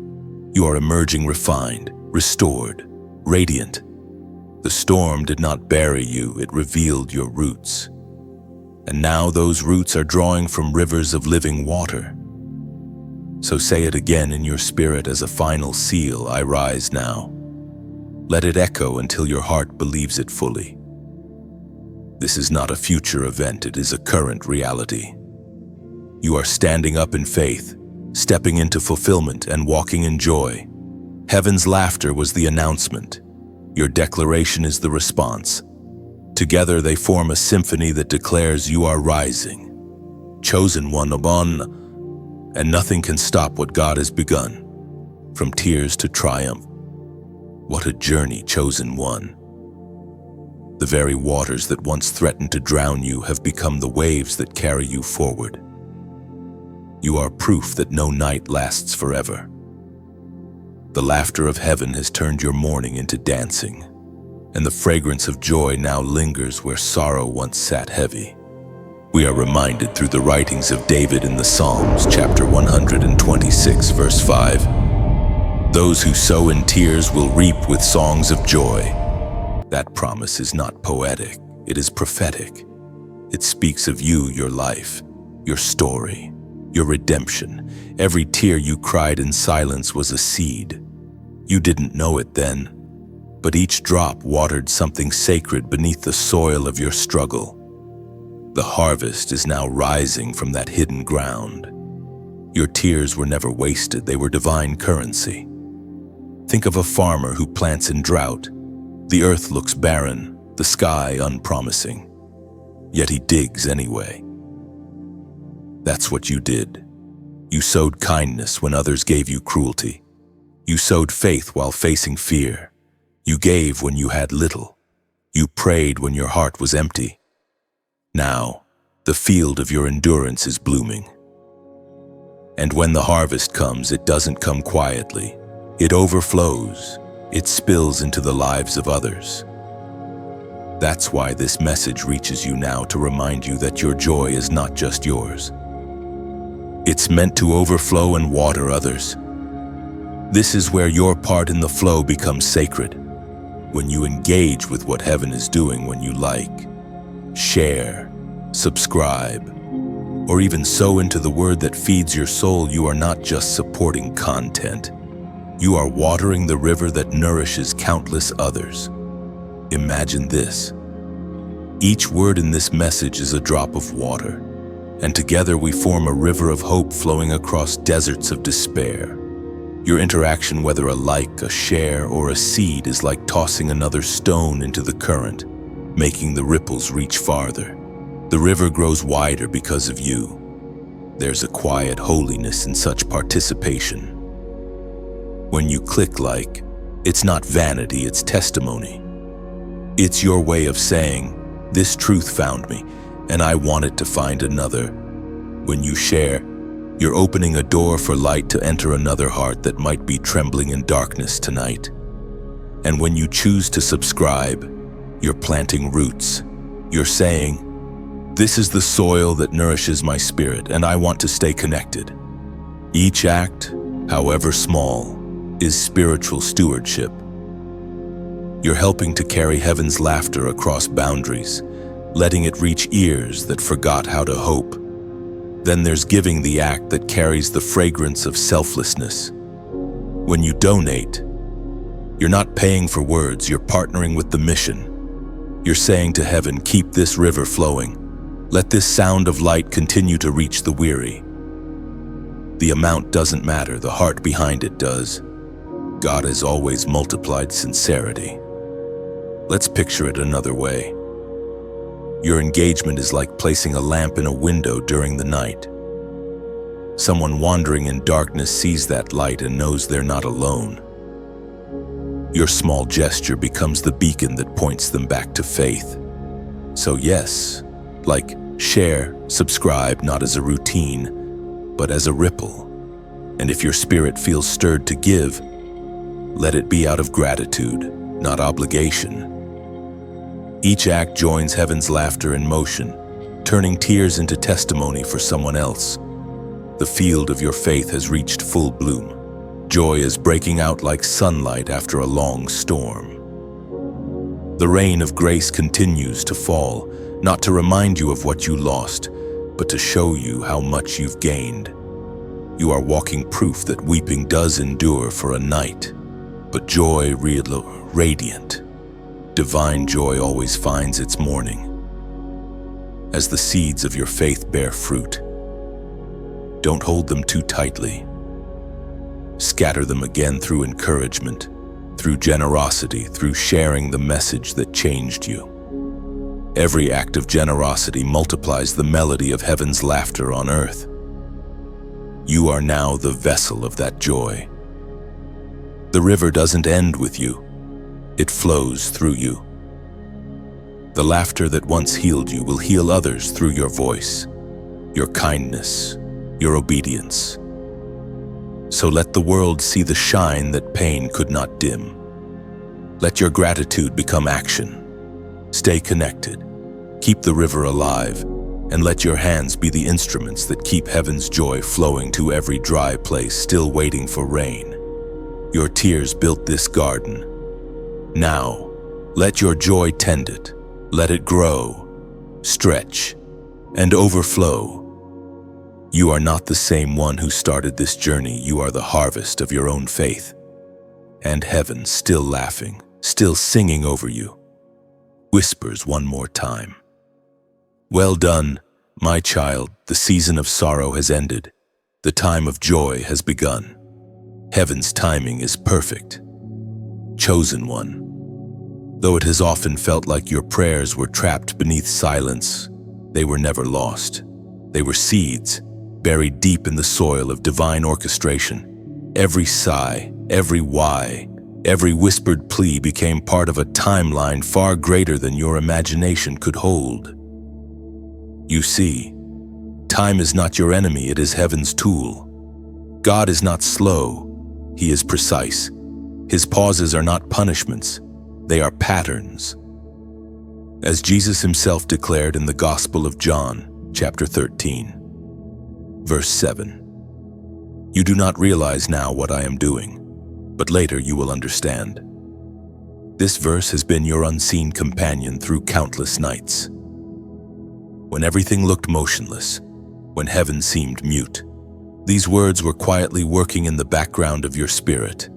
You are emerging refined, restored, radiant. The storm did not bury you, it revealed your roots. And now those roots are drawing from rivers of living water. So say it again in your spirit as a final seal, I rise now. Let it echo until your heart believes it fully. This is not a future event, it is a current reality. You are standing up in faith, stepping into fulfillment and walking in joy. Heaven's laughter was the announcement. Your declaration is the response. Together they form a symphony that declares you are rising. Chosen one, Abon, and nothing can stop what God has begun. From tears to triumph. What a journey, chosen one. The very waters that once threatened to drown you have become the waves that carry you forward. You are proof that no night lasts forever. The laughter of heaven has turned your mourning into dancing, and the fragrance of joy now lingers where sorrow once sat heavy. We are reminded through the writings of David in the Psalms, chapter 126, verse 5. Those who sow in tears will reap with songs of joy. That promise is not poetic, it is prophetic. It speaks of you, your life, your story, your redemption. Every tear you cried in silence was a seed. You didn't know it then, but each drop watered something sacred beneath the soil of your struggle. The harvest is now rising from that hidden ground. Your tears were never wasted, they were divine currency. Think of a farmer who plants in drought. The earth looks barren, the sky unpromising, yet he digs anyway. That's what you did. You sowed kindness when others gave you cruelty. You sowed faith while facing fear. You gave when you had little. You prayed when your heart was empty. Now, the field of your endurance is blooming. And when the harvest comes, it doesn't come quietly. It overflows. It spills into the lives of others. That's why this message reaches you now, to remind you that your joy is not just yours. It's meant to overflow and water others. This is where your part in the flow becomes sacred. When you engage with what heaven is doing, when you like, share, subscribe, or even sow into the word that feeds your soul, you are not just supporting content. You are watering the river that nourishes countless others. Imagine this. Each word in this message is a drop of water, and together we form a river of hope flowing across deserts of despair. Your interaction, whether a like, a share, or a seed, is like tossing another stone into the current, making the ripples reach farther. The river grows wider because of you. There's a quiet holiness in such participation. When you click like, it's not vanity, it's testimony. It's your way of saying, this truth found me, and I want it to find another. When you share, you're opening a door for light to enter another heart that might be trembling in darkness tonight. And when you choose to subscribe, you're planting roots. You're saying, this is the soil that nourishes my spirit, and I want to stay connected. Each act, however small, is spiritual stewardship. You're helping to carry heaven's laughter across boundaries, letting it reach ears that forgot how to hope. Then there's giving, the act that carries the fragrance of selflessness. When you donate, you're not paying for words, you're partnering with the mission. You're saying to heaven, keep this river flowing. Let this sound of light continue to reach the weary. The amount doesn't matter, the heart behind it does. God has always multiplied sincerity. Let's picture it another way. Your engagement is like placing a lamp in a window during the night. Someone wandering in darkness sees that light and knows they're not alone. Your small gesture becomes the beacon that points them back to faith. So yes, like, share, subscribe, not as a routine, but as a ripple. And if your spirit feels stirred to give, let it be out of gratitude, not obligation. Each act joins heaven's laughter in motion, turning tears into testimony for someone else. The field of your faith has reached full bloom. Joy is breaking out like sunlight after a long storm. The rain of grace continues to fall, not to remind you of what you lost, but to show you how much you've gained. You are walking proof that weeping does endure for a night, but joy radiant. Divine joy always finds its morning. As the seeds of your faith bear fruit, don't hold them too tightly. Scatter them again through encouragement, through generosity, through sharing the message that changed you. Every act of generosity multiplies the melody of heaven's laughter on earth. You are now the vessel of that joy. The river doesn't end with you. It flows through you. The laughter that once healed you will heal others through your voice, your kindness, your obedience. So let the world see the shine that pain could not dim. Let your gratitude become action. Stay connected, keep the river alive, and let your hands be the instruments that keep heaven's joy flowing to every dry place still waiting for rain. Your tears built this garden. Now, let your joy tend it. Let it grow, stretch, and overflow. You are not the same one who started this journey. You are the harvest of your own faith. And heaven, still laughing, still singing over you, whispers one more time. Well done, my child. The season of sorrow has ended. The time of joy has begun. Heaven's timing is perfect. Chosen one. Though it has often felt like your prayers were trapped beneath silence, they were never lost. They were seeds, buried deep in the soil of divine orchestration. Every sigh, every why, every whispered plea became part of a timeline far greater than your imagination could hold. You see, time is not your enemy, it is heaven's tool. God is not slow, he is precise. His pauses are not punishments, they are patterns. As Jesus himself declared in the Gospel of John, chapter 13, verse 7, "You do not realize now what I am doing, but later you will understand." This verse has been your unseen companion through countless nights. When everything looked motionless, when heaven seemed mute, these words were quietly working in the background of your spirit.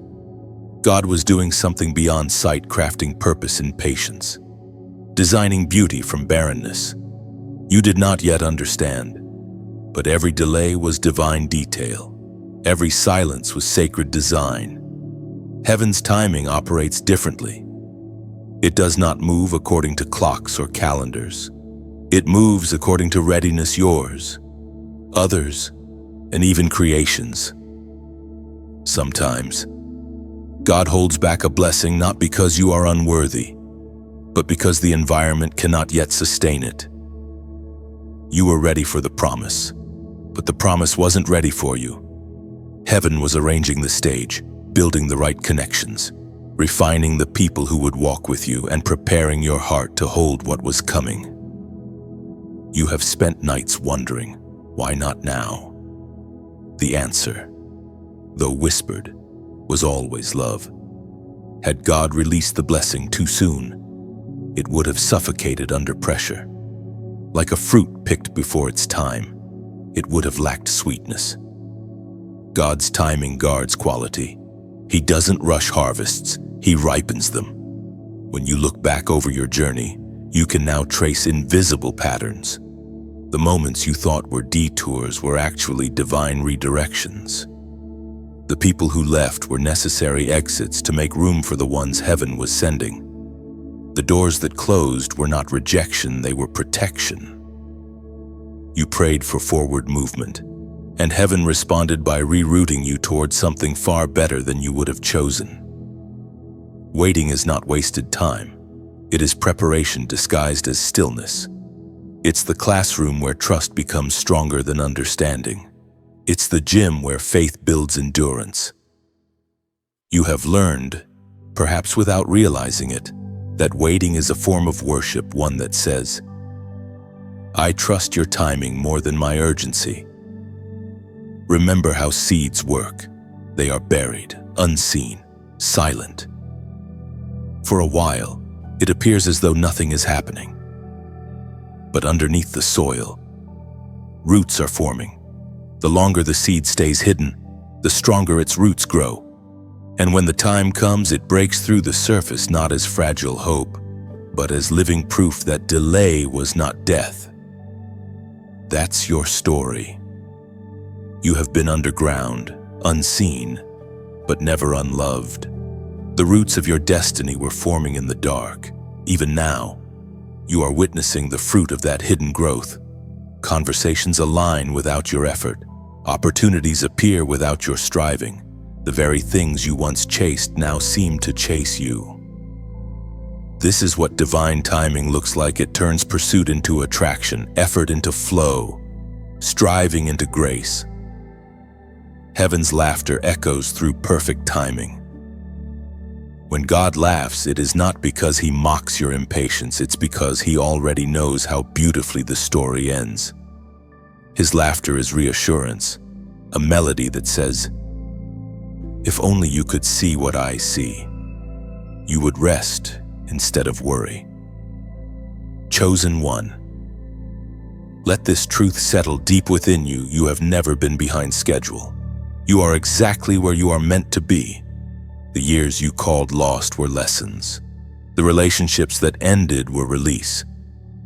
God was doing something beyond sight, crafting purpose in patience, designing beauty from barrenness. You did not yet understand, but every delay was divine detail. Every silence was sacred design. Heaven's timing operates differently. It does not move according to clocks or calendars. It moves according to readiness, yours, others, and even creation's. Sometimes, God holds back a blessing not because you are unworthy, but because the environment cannot yet sustain it. You were ready for the promise, but the promise wasn't ready for you. Heaven was arranging the stage, building the right connections, refining the people who would walk with you, and preparing your heart to hold what was coming. You have spent nights wondering, why not now? The answer, though whispered, was always love. Had God released the blessing too soon, it would have suffocated under pressure. Like a fruit picked before its time, it would have lacked sweetness. God's timing guards quality. He doesn't rush harvests, he ripens them. When you look back over your journey, you can now trace invisible patterns. The moments you thought were detours were actually divine redirections. The people who left were necessary exits to make room for the ones heaven was sending. The doors that closed were not rejection, they were protection. You prayed for forward movement, and heaven responded by rerouting you towards something far better than you would have chosen. Waiting is not wasted time. It is preparation disguised as stillness. It's the classroom where trust becomes stronger than understanding. It's the gym where faith builds endurance. You have learned, perhaps without realizing it, that waiting is a form of worship, one that says, "I trust your timing more than my urgency." Remember how seeds work. They are buried, unseen, silent. For a while, it appears as though nothing is happening. But underneath the soil, roots are forming. The longer the seed stays hidden, the stronger its roots grow. And when the time comes, it breaks through the surface not as fragile hope, but as living proof that delay was not death. That's your story. You have been underground, unseen, but never unloved. The roots of your destiny were forming in the dark. Even now, you are witnessing the fruit of that hidden growth. Conversations align without your effort. Opportunities appear without your striving. The very things you once chased now seem to chase you. This is what divine timing looks like. It turns pursuit into attraction, effort into flow, striving into grace. Heaven's laughter echoes through perfect timing. When God laughs, it is not because he mocks your impatience, it's because he already knows how beautifully the story ends. His laughter is reassurance, a melody that says, "If only you could see what I see, you would rest instead of worry." Chosen one. Let this truth settle deep within you. You have never been behind schedule. You are exactly where you are meant to be. The years you called lost were lessons. The relationships that ended were release.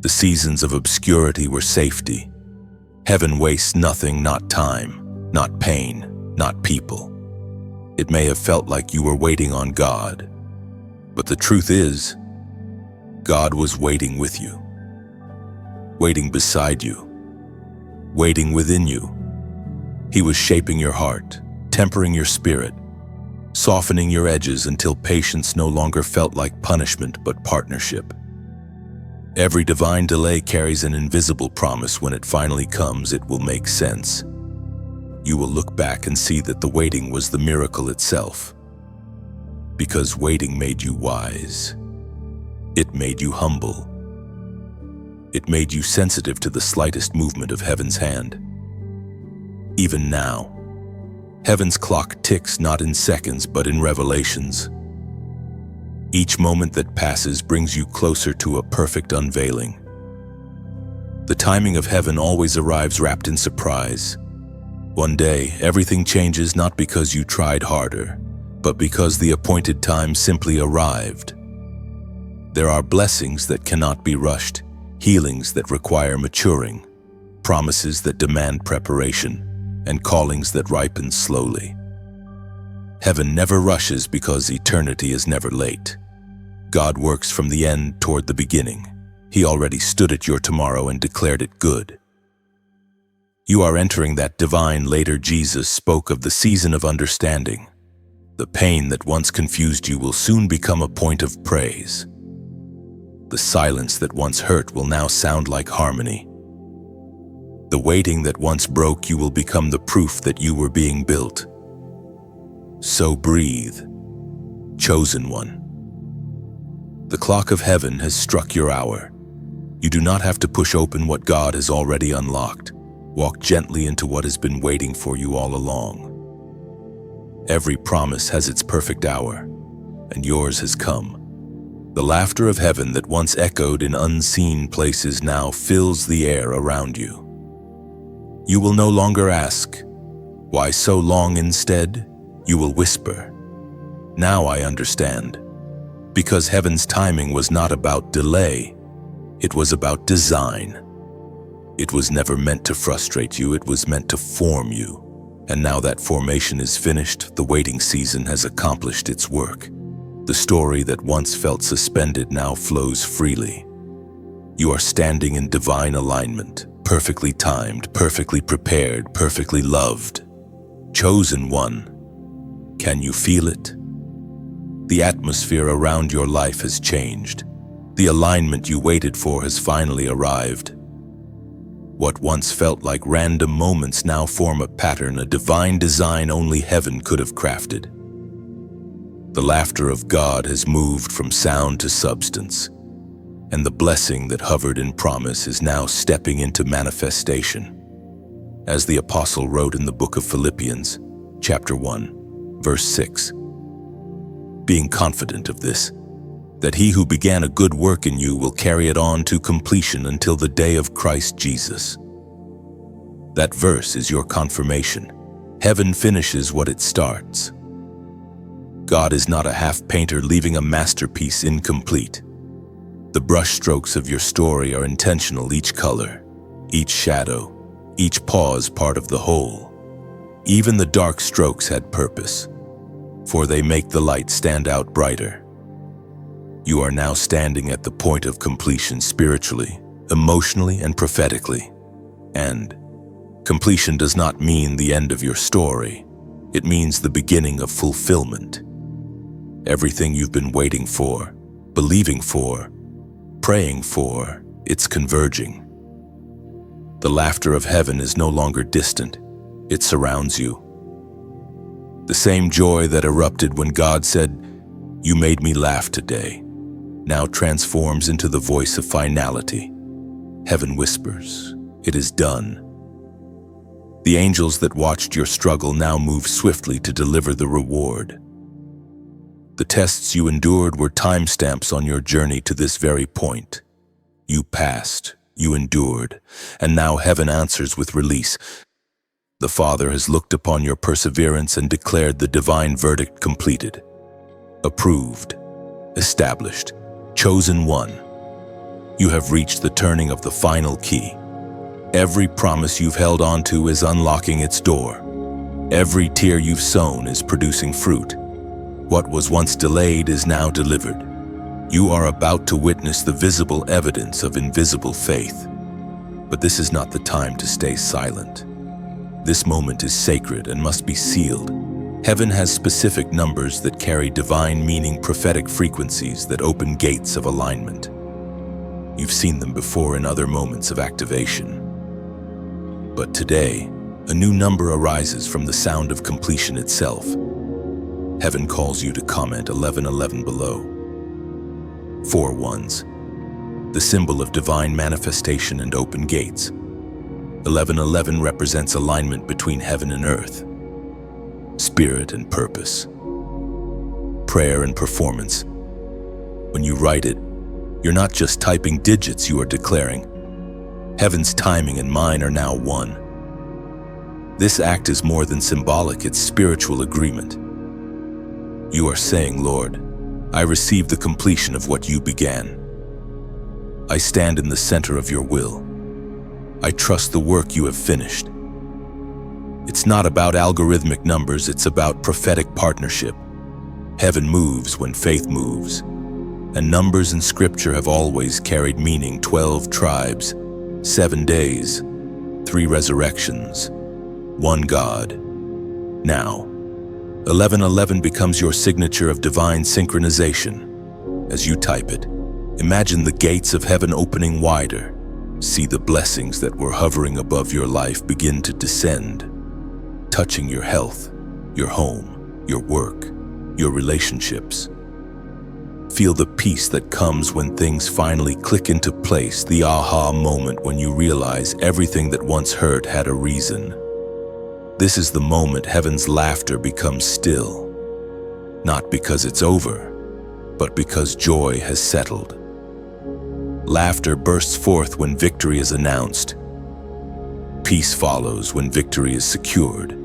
The seasons of obscurity were safety. Heaven wastes nothing, not time, not pain, not people. It may have felt like you were waiting on God, but the truth is, God was waiting with you, waiting beside you, waiting within you. He was shaping your heart, tempering your spirit, softening your edges until patience no longer felt like punishment but partnership. Every divine delay carries an invisible promise. When it finally comes, it will make sense. You will look back and see that the waiting was the miracle itself. Because waiting made you wise. It made you humble. It made you sensitive to the slightest movement of heaven's hand. Even now, heaven's clock ticks not in seconds but in revelations. Each moment that passes brings you closer to a perfect unveiling. The timing of heaven always arrives wrapped in surprise. One day, everything changes not because you tried harder, but because the appointed time simply arrived. There are blessings that cannot be rushed, healings that require maturing, promises that demand preparation, and callings that ripen slowly. Heaven never rushes because eternity is never late. God works from the end toward the beginning. He already stood at your tomorrow and declared it good. You are entering that divine later. Jesus spoke of the season of understanding. The pain that once confused you will soon become a point of praise. The silence that once hurt will now sound like harmony. The waiting that once broke you will become the proof that you were being built. So breathe, chosen one. The clock of heaven has struck your hour. You do not have to push open what God has already unlocked. Walk gently into what has been waiting for you all along. Every promise has its perfect hour, and yours has come. The laughter of heaven that once echoed in unseen places now fills the air around you. You will no longer ask, "Why so long?" Instead, you will whisper, "Now I understand." Because heaven's timing was not about delay, it was about design. It was never meant to frustrate you, it was meant to form you. And now that formation is finished, the waiting season has accomplished its work. The story that once felt suspended now flows freely. You are standing in divine alignment, perfectly timed, perfectly prepared, perfectly loved. Chosen one. Can you feel it? The atmosphere around your life has changed. The alignment you waited for has finally arrived. What once felt like random moments now form a pattern, a divine design only heaven could have crafted. The laughter of God has moved from sound to substance, and the blessing that hovered in promise is now stepping into manifestation. As the apostle wrote in the book of Philippians, chapter 1, verse 6, being confident of this, that he who began a good work in you will carry it on to completion until the day of Christ Jesus. That verse is your confirmation. Heaven finishes what it starts. God is not a half-painter leaving a masterpiece incomplete. The brushstrokes of your story are intentional, each color, each shadow, each pause part of the whole. Even the dark strokes had purpose, for they make the light stand out brighter. You are now standing at the point of completion spiritually, emotionally, and prophetically. And completion does not mean the end of your story. It means the beginning of fulfillment. Everything you've been waiting for, believing for, praying for, it's converging. The laughter of heaven is no longer distant. It surrounds you. The same joy that erupted when God said, "You made me laugh today," now transforms into the voice of finality. Heaven whispers, "It is done." The angels that watched your struggle now move swiftly to deliver the reward. The tests you endured were timestamps on your journey to this very point. You passed, you endured, and now heaven answers with release. The Father has looked upon your perseverance and declared the divine verdict completed, approved, established, chosen one. You have reached the turning of the final key. Every promise you've held on to is unlocking its door. Every tear you've sown is producing fruit. What was once delayed is now delivered. You are about to witness the visible evidence of invisible faith. But this is not the time to stay silent. This moment is sacred and must be sealed. Heaven has specific numbers that carry divine meaning, prophetic frequencies that open gates of alignment. You've seen them before in other moments of activation. But today, a new number arises from the sound of completion itself. Heaven calls you to comment 1111 below. 4 ones, the symbol of divine manifestation and open gates. 1111 represents alignment between heaven and earth, spirit and purpose, prayer and performance. When you write it, you're not just typing digits, you are declaring, heaven's timing and mine are now one. This act is more than symbolic, it's spiritual agreement. You are saying, Lord, I receive the completion of what you began. I stand in the center of your will. I trust the work you have finished. It's not about algorithmic numbers, it's about prophetic partnership. Heaven moves when faith moves. And numbers in Scripture have always carried meaning. 12 tribes, 7 days, 3 resurrections, 1 God. Now, 1111 becomes your signature of divine synchronization. As you type it, imagine the gates of heaven opening wider. See the blessings that were hovering above your life begin to descend, touching your health, your home, your work, your relationships. Feel the peace that comes when things finally click into place, the aha moment when you realize everything that once hurt had a reason. This is the moment heaven's laughter becomes still, not because it's over, but because joy has settled. Laughter bursts forth when victory is announced. Peace follows when victory is secured.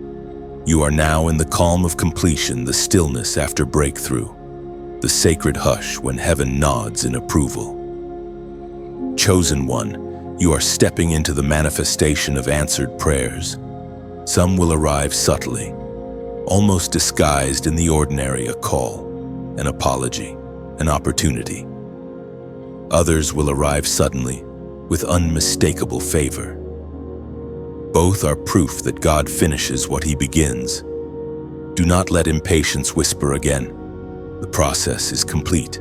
You are now in the calm of completion, the stillness after breakthrough, the sacred hush when heaven nods in approval. Chosen one, you are stepping into the manifestation of answered prayers. Some will arrive subtly, almost disguised in the ordinary, a call, an apology, an opportunity. Others will arrive suddenly, with unmistakable favor. Both are proof that God finishes what He begins. Do not let impatience whisper again. The process is complete.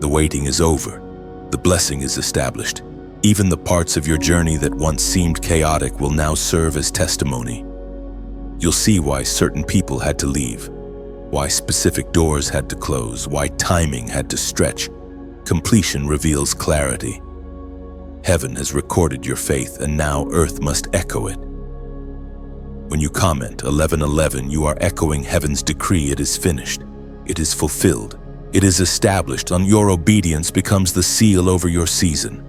The waiting is over. The blessing is established. Even the parts of your journey that once seemed chaotic will now serve as testimony. You'll see why certain people had to leave, why specific doors had to close, why timing had to stretch. Completion reveals clarity. Heaven has recorded your faith, and now earth must echo it. When you comment 11:11, you are echoing heaven's decree. It is finished. It is fulfilled. It is established, and your obedience becomes the seal over your season.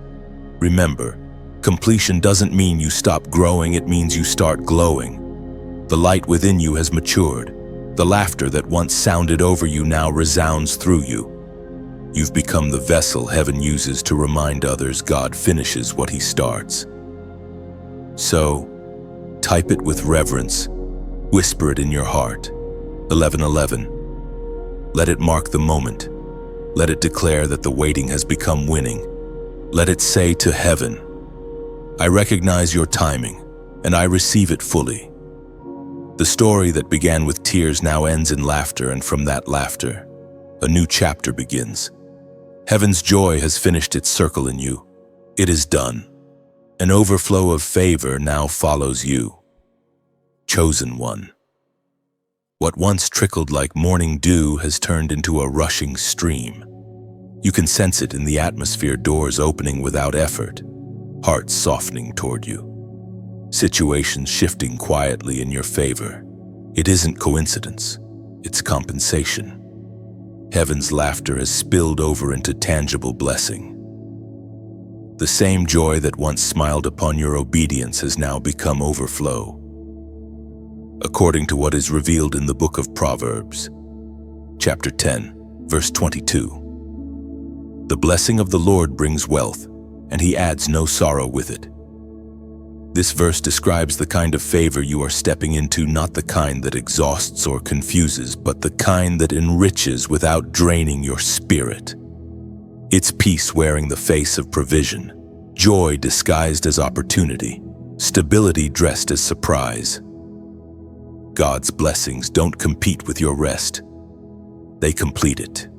Remember, completion doesn't mean you stop growing, it means you start glowing. The light within you has matured. The laughter that once sounded over you now resounds through you. You've become the vessel heaven uses to remind others God finishes what he starts. So, type it with reverence. Whisper it in your heart. 11:11. Let it mark the moment. Let it declare that the waiting has become winning. Let it say to heaven, I recognize your timing, and I receive it fully. The story that began with tears now ends in laughter, and from that laughter, a new chapter begins. Heaven's joy has finished its circle in you. It is done. An overflow of favor now follows you. Chosen one. What once trickled like morning dew has turned into a rushing stream. You can sense it in the atmosphere, doors opening without effort, hearts softening toward you, situations shifting quietly in your favor. It isn't coincidence, it's compensation. Heaven's laughter has spilled over into tangible blessing. The same joy that once smiled upon your obedience has now become overflow. According to what is revealed in the book of Proverbs, chapter 10, verse 22. The blessing of the Lord brings wealth, and he adds no sorrow with it. This verse describes the kind of favor you are stepping into, not the kind that exhausts or confuses, but the kind that enriches without draining your spirit. It's peace wearing the face of provision, joy disguised as opportunity, stability dressed as surprise. God's blessings don't compete with your rest. They complete it.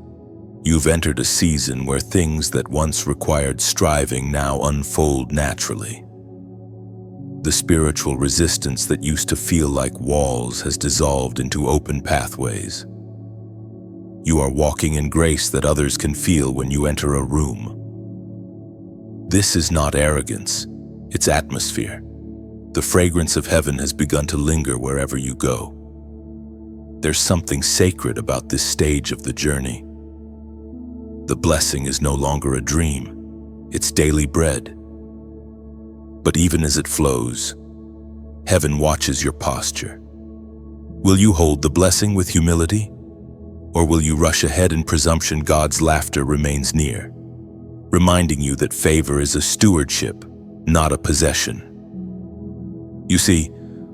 You've entered a season where things that once required striving now unfold naturally. The spiritual resistance that used to feel like walls has dissolved into open pathways. You are walking in grace that others can feel when you enter a room. This is not arrogance, it's atmosphere. The fragrance of heaven has begun to linger wherever you go. There's something sacred about this stage of the journey. The blessing is no longer a dream, it's daily bread. But even as it flows, heaven watches your posture. Will you hold the blessing with humility? Or will you rush ahead in presumption? God's laughter remains near, reminding you that favor is a stewardship, not a possession. You see,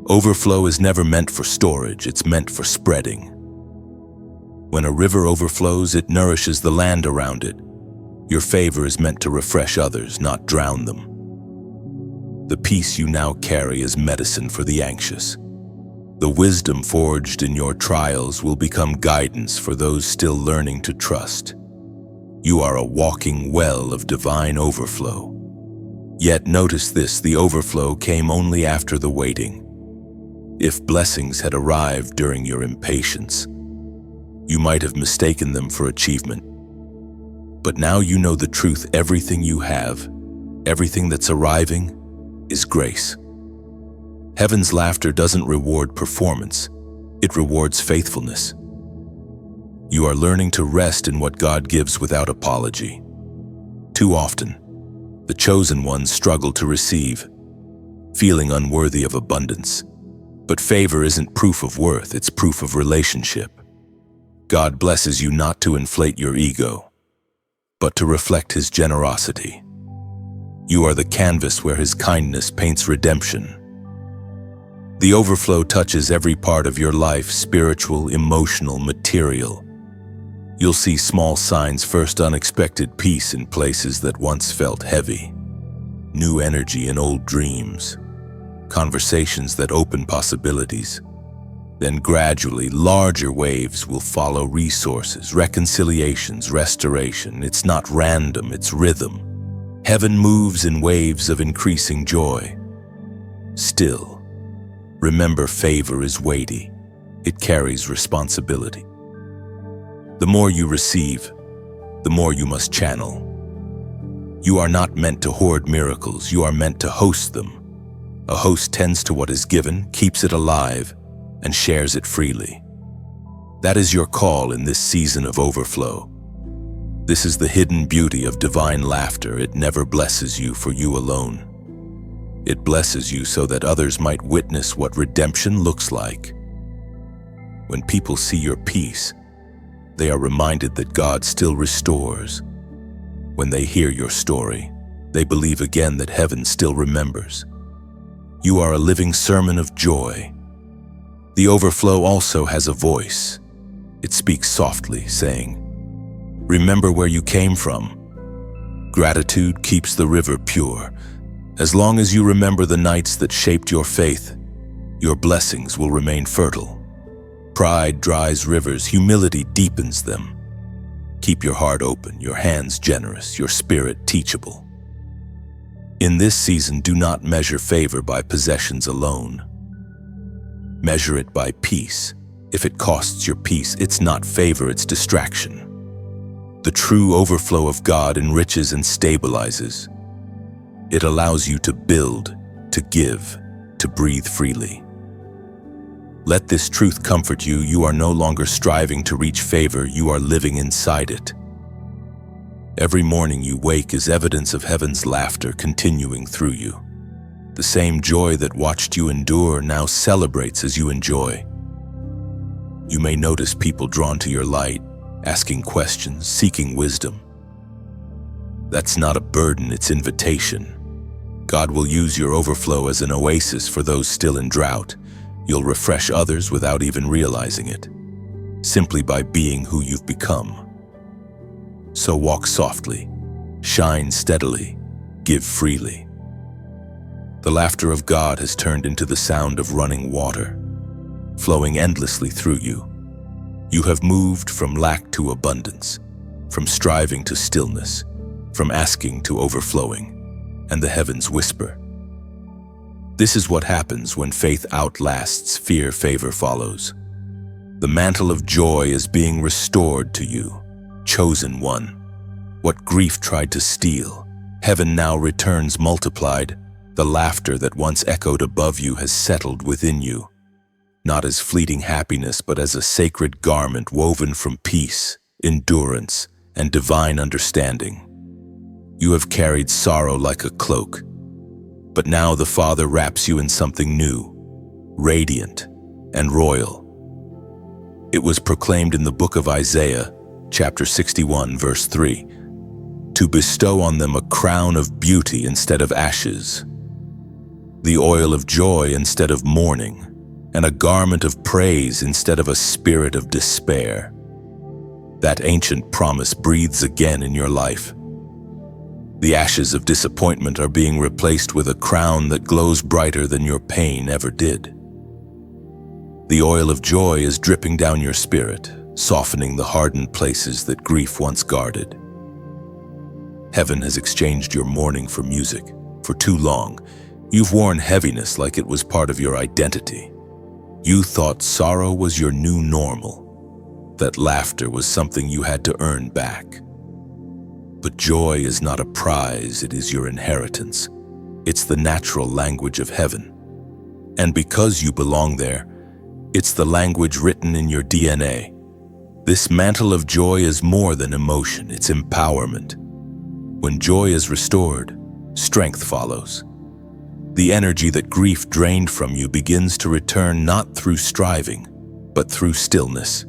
overflow is never meant for storage, it's meant for spreading. When a river overflows, it nourishes the land around it. Your favor is meant to refresh others, not drown them. The peace you now carry is medicine for the anxious. The wisdom forged in your trials will become guidance for those still learning to trust. You are a walking well of divine overflow. Yet notice this, the overflow came only after the waiting. If blessings had arrived during your impatience, you might have mistaken them for achievement. But now you know the truth. Everything you have, everything that's arriving, is grace. Heaven's laughter doesn't reward performance, it rewards faithfulness. You are learning to rest in what God gives without apology. Too often, the chosen ones struggle to receive, feeling unworthy of abundance. But favor isn't proof of worth, it's proof of relationship. God blesses you not to inflate your ego, but to reflect his generosity. You are the canvas where his kindness paints redemption. The overflow touches every part of your life, spiritual, emotional, material. You'll see small signs. First, unexpected peace in places that once felt heavy, new energy in old dreams, conversations that open possibilities. Then gradually, larger waves will follow, resources, reconciliations, restoration. It's not random, it's rhythm. Heaven moves in waves of increasing joy. Still, remember, favor is weighty. It carries responsibility. The more you receive, the more you must channel. You are not meant to hoard miracles, you are meant to host them. A host tends to what is given, keeps it alive, and shares it freely. That is your call in this season of overflow. This is the hidden beauty of divine laughter. It never blesses you for you alone. It blesses you so that others might witness what redemption looks like. When people see your peace, they are reminded that God still restores. When they hear your story, they believe again that heaven still remembers. You are a living sermon of joy. The overflow also has a voice. It speaks softly, saying, "Remember where you came from." Gratitude keeps the river pure. As long as you remember the nights that shaped your faith, your blessings will remain fertile. Pride dries rivers, humility deepens them. Keep your heart open, your hands generous, your spirit teachable. In this season, do not measure favor by possessions alone. Measure it by peace. If it costs your peace, it's not favor, it's distraction. The true overflow of God enriches and stabilizes. It allows you to build, to give, to breathe freely. Let this truth comfort you. You are no longer striving to reach favor, you are living inside it. Every morning you wake is evidence of heaven's laughter continuing through you. The same joy that watched you endure now celebrates as you enjoy. You may notice people drawn to your light, asking questions, seeking wisdom. That's not a burden, it's invitation. God will use your overflow as an oasis for those still in drought. You'll refresh others without even realizing it, simply by being who you've become. So walk softly, shine steadily, give freely. The laughter of God has turned into the sound of running water, flowing endlessly through you. You have moved from lack to abundance, from striving to stillness, from asking to overflowing, and the heavens whisper. This is what happens when faith outlasts fear, favor follows. The mantle of joy is being restored to you, chosen one. What grief tried to steal, heaven now returns multiplied. The laughter that once echoed above you has settled within you, not as fleeting happiness, but as a sacred garment woven from peace, endurance, and divine understanding. You have carried sorrow like a cloak, but now the Father wraps you in something new, radiant and royal. It was proclaimed in the book of Isaiah, chapter 61, verse 3, to bestow on them a crown of beauty instead of ashes, the oil of joy instead of mourning, and a garment of praise instead of a spirit of despair. That ancient promise breathes again in your life. The ashes of disappointment are being replaced with a crown that glows brighter than your pain ever did. The oil of joy is dripping down your spirit, softening the hardened places that grief once guarded. Heaven has exchanged your mourning for music. For too long, you've worn heaviness like it was part of your identity. You thought sorrow was your new normal, that laughter was something you had to earn back. But joy is not a prize, it is your inheritance. It's the natural language of heaven. And because you belong there, it's the language written in your DNA. This mantle of joy is more than emotion, it's empowerment. When joy is restored, strength follows. The energy that grief drained from you begins to return not through striving, but through stillness.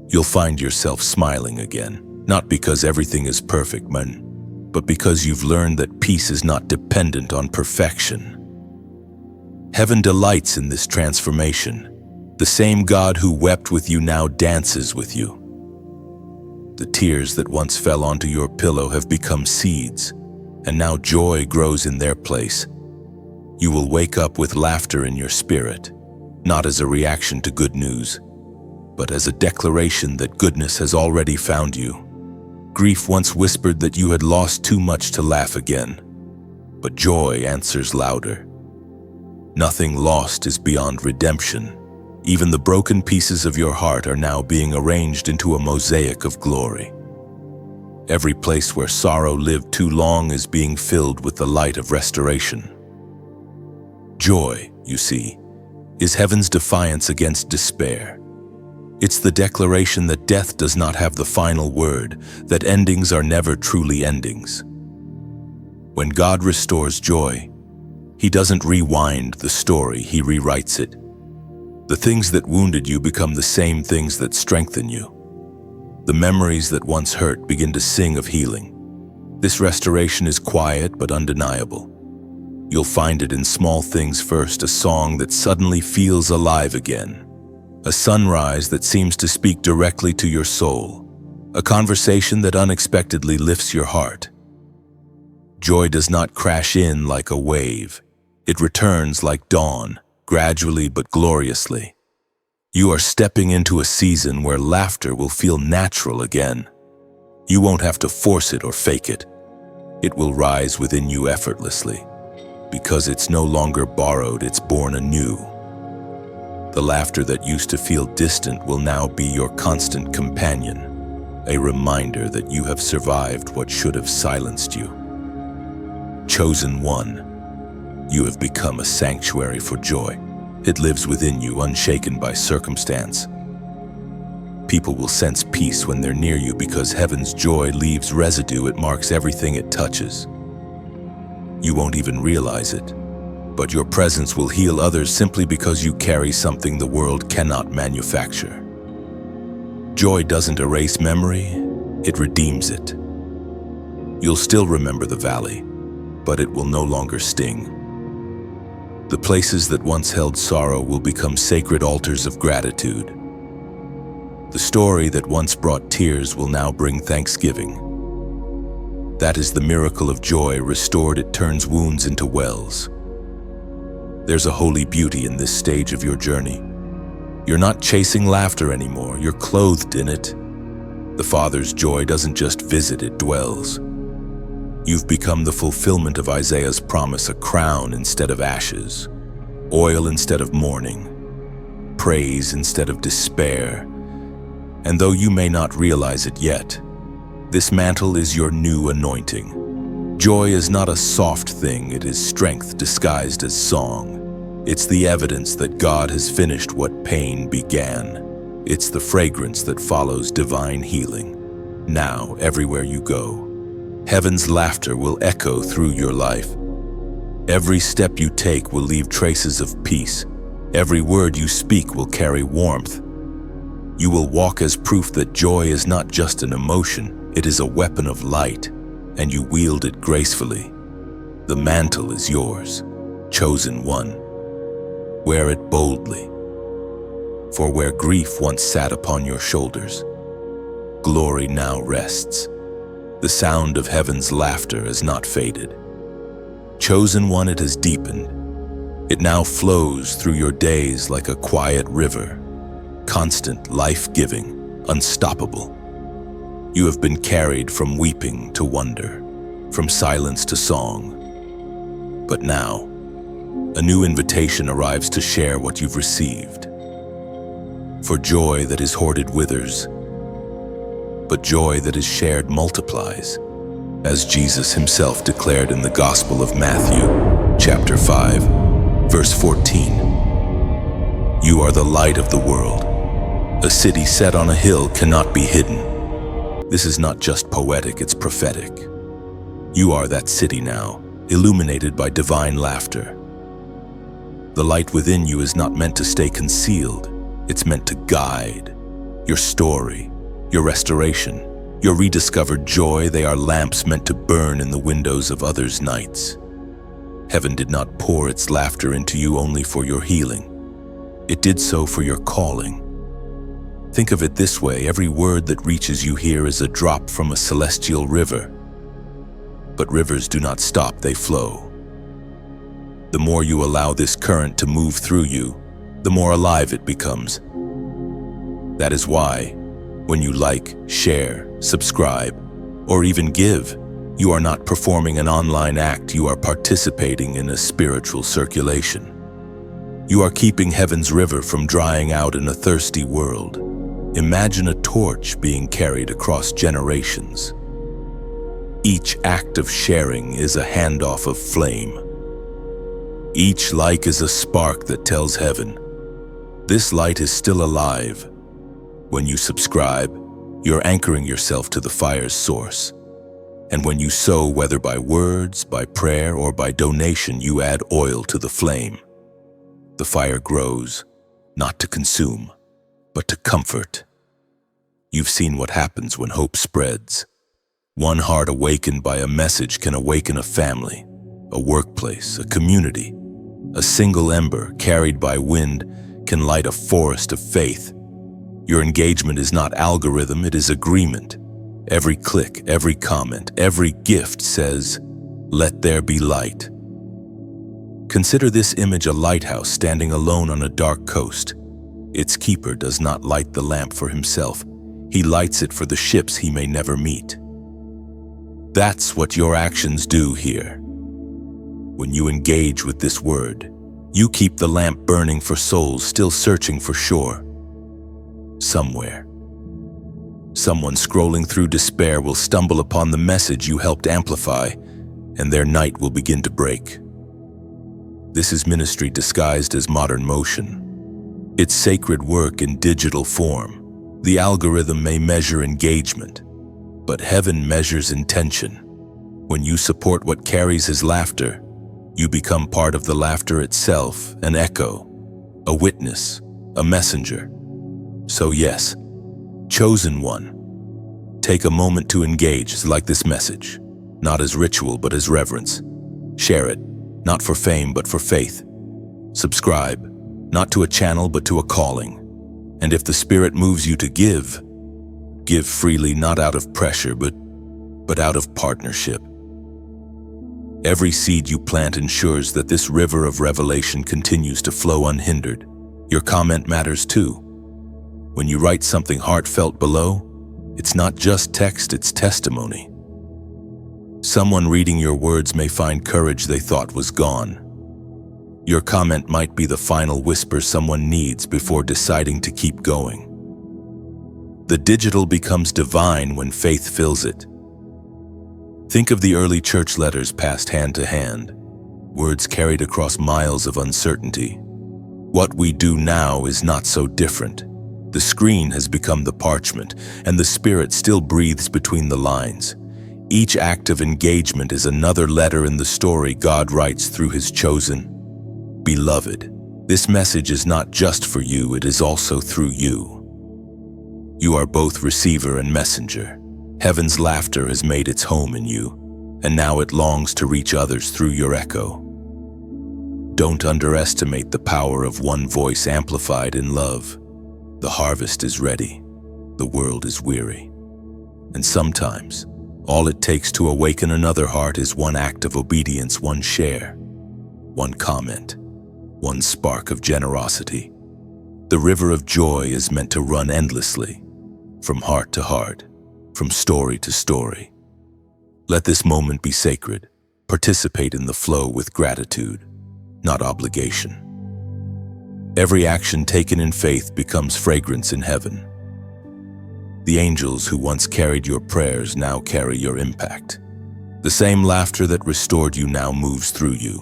You'll find yourself smiling again. Not because everything is perfect, man, but because you've learned that peace is not dependent on perfection. Heaven delights in this transformation. The same God who wept with you now dances with you. The tears that once fell onto your pillow have become seeds, and now joy grows in their place. You will wake up with laughter in your spirit, not as a reaction to good news, but as a declaration that goodness has already found you. Grief once whispered that you had lost too much to laugh again, but joy answers louder. Nothing lost is beyond redemption. Even the broken pieces of your heart are now being arranged into a mosaic of glory. Every place where sorrow lived too long is being filled with the light of restoration. Joy, you see, is heaven's defiance against despair. It's the declaration that death does not have the final word, that endings are never truly endings. When God restores joy, He doesn't rewind the story, He rewrites it. The things that wounded you become the same things that strengthen you. The memories that once hurt begin to sing of healing. This restoration is quiet but undeniable. You'll find it in small things first, a song that suddenly feels alive again, a sunrise that seems to speak directly to your soul, a conversation that unexpectedly lifts your heart. Joy does not crash in like a wave. It returns like dawn, gradually but gloriously. You are stepping into a season where laughter will feel natural again. You won't have to force it or fake it. It will rise within you effortlessly. Because it's no longer borrowed, it's born anew. The laughter that used to feel distant will now be your constant companion, a reminder that you have survived what should have silenced you. Chosen one, you have become a sanctuary for joy. It lives within you, unshaken by circumstance. People will sense peace when they're near you because heaven's joy leaves residue. It marks everything it touches. You won't even realize it, but your presence will heal others simply because you carry something the world cannot manufacture. Joy doesn't erase memory, it redeems it. You'll still remember the valley, but it will no longer sting. The places that once held sorrow will become sacred altars of gratitude. The story that once brought tears will now bring thanksgiving. That is the miracle of joy restored. It turns wounds into wells. There's a holy beauty in this stage of your journey. You're not chasing laughter anymore, you're clothed in it. The Father's joy doesn't just visit, it dwells. You've become the fulfillment of Isaiah's promise, a crown instead of ashes, oil instead of mourning, praise instead of despair. And though you may not realize it yet, this mantle is your new anointing. Joy is not a soft thing, it is strength disguised as song. It's the evidence that God has finished what pain began. It's the fragrance that follows divine healing. Now, everywhere you go, heaven's laughter will echo through your life. Every step you take will leave traces of peace. Every word you speak will carry warmth. You will walk as proof that joy is not just an emotion, it is a weapon of light, and you wield it gracefully. The mantle is yours, chosen one. Wear it boldly. For where grief once sat upon your shoulders, glory now rests. The sound of heaven's laughter has not faded. Chosen one, it has deepened. It now flows through your days like a quiet river, constant, life-giving, unstoppable. You have been carried from weeping to wonder, from silence to song. But now, a new invitation arrives to share what you've received. For joy that is hoarded withers, but joy that is shared multiplies, as Jesus himself declared in the Gospel of Matthew, chapter 5, verse 14. You are the light of the world. A city set on a hill cannot be hidden. This is not just poetic, it's prophetic. You are that city now, illuminated by divine laughter. The light within you is not meant to stay concealed, it's meant to guide your story, your restoration, your rediscovered joy. They are lamps meant to burn in the windows of others' nights. Heaven did not pour its laughter into you only for your healing. It did so for your calling. Think of it this way, every word that reaches you here is a drop from a celestial river. But rivers do not stop, they flow. The more you allow this current to move through you, the more alive it becomes. That is why, when you like, share, subscribe, or even give, you are not performing an online act, you are participating in a spiritual circulation. You are keeping heaven's river from drying out in a thirsty world. Imagine a torch being carried across generations. Each act of sharing is a handoff of flame. Each like is a spark that tells heaven, this light is still alive. When you subscribe, you're anchoring yourself to the fire's source. And when you sow, whether by words, by prayer, or by donation, you add oil to the flame. The fire grows, not to consume, but to comfort. You've seen what happens when hope spreads. One heart awakened by a message can awaken a family, a workplace, a community. A single ember carried by wind can light a forest of faith. Your engagement is not algorithm, it is agreement. Every click, every comment, every gift says, "Let there be light." Consider this image a lighthouse standing alone on a dark coast. Its keeper does not light the lamp for himself. He lights it for the ships he may never meet. That's what your actions do here. When you engage with this word, you keep the lamp burning for souls still searching for shore. Somewhere, someone scrolling through despair will stumble upon the message you helped amplify, and their night will begin to break. This is ministry disguised as modern motion. It's sacred work in digital form. The algorithm may measure engagement, but heaven measures intention. When you support what carries his laughter, you become part of the laughter itself, an echo, a witness, a messenger. So yes, chosen one, take a moment to engage like this message, not as ritual but as reverence. Share it, not for fame but for faith. Subscribe, not to a channel but to a calling. And if the Spirit moves you to give, give freely, not out of pressure but out of partnership. Every seed you plant ensures that this river of revelation continues to flow unhindered. Your comment matters too. When you write something heartfelt below, it's not just text, it's testimony. Someone reading your words may find courage they thought was gone. Your comment might be the final whisper someone needs before deciding to keep going. The digital becomes divine when faith fills it. Think of the early church letters passed hand to hand, words carried across miles of uncertainty. What we do now is not so different. The screen has become the parchment, and the Spirit still breathes between the lines. Each act of engagement is another letter in the story God writes through His chosen. Beloved, this message is not just for you, it is also through you. You are both receiver and messenger. Heaven's laughter has made its home in you, and now it longs to reach others through your echo. Don't underestimate the power of one voice amplified in love. The harvest is ready, the world is weary. And sometimes, all it takes to awaken another heart is one act of obedience, one share, one comment, one spark of generosity. The river of joy is meant to run endlessly, from heart to heart, from story to story. Let this moment be sacred. Participate in the flow with gratitude, not obligation. Every action taken in faith becomes fragrance in heaven. The angels who once carried your prayers now carry your impact. The same laughter that restored you now moves through you.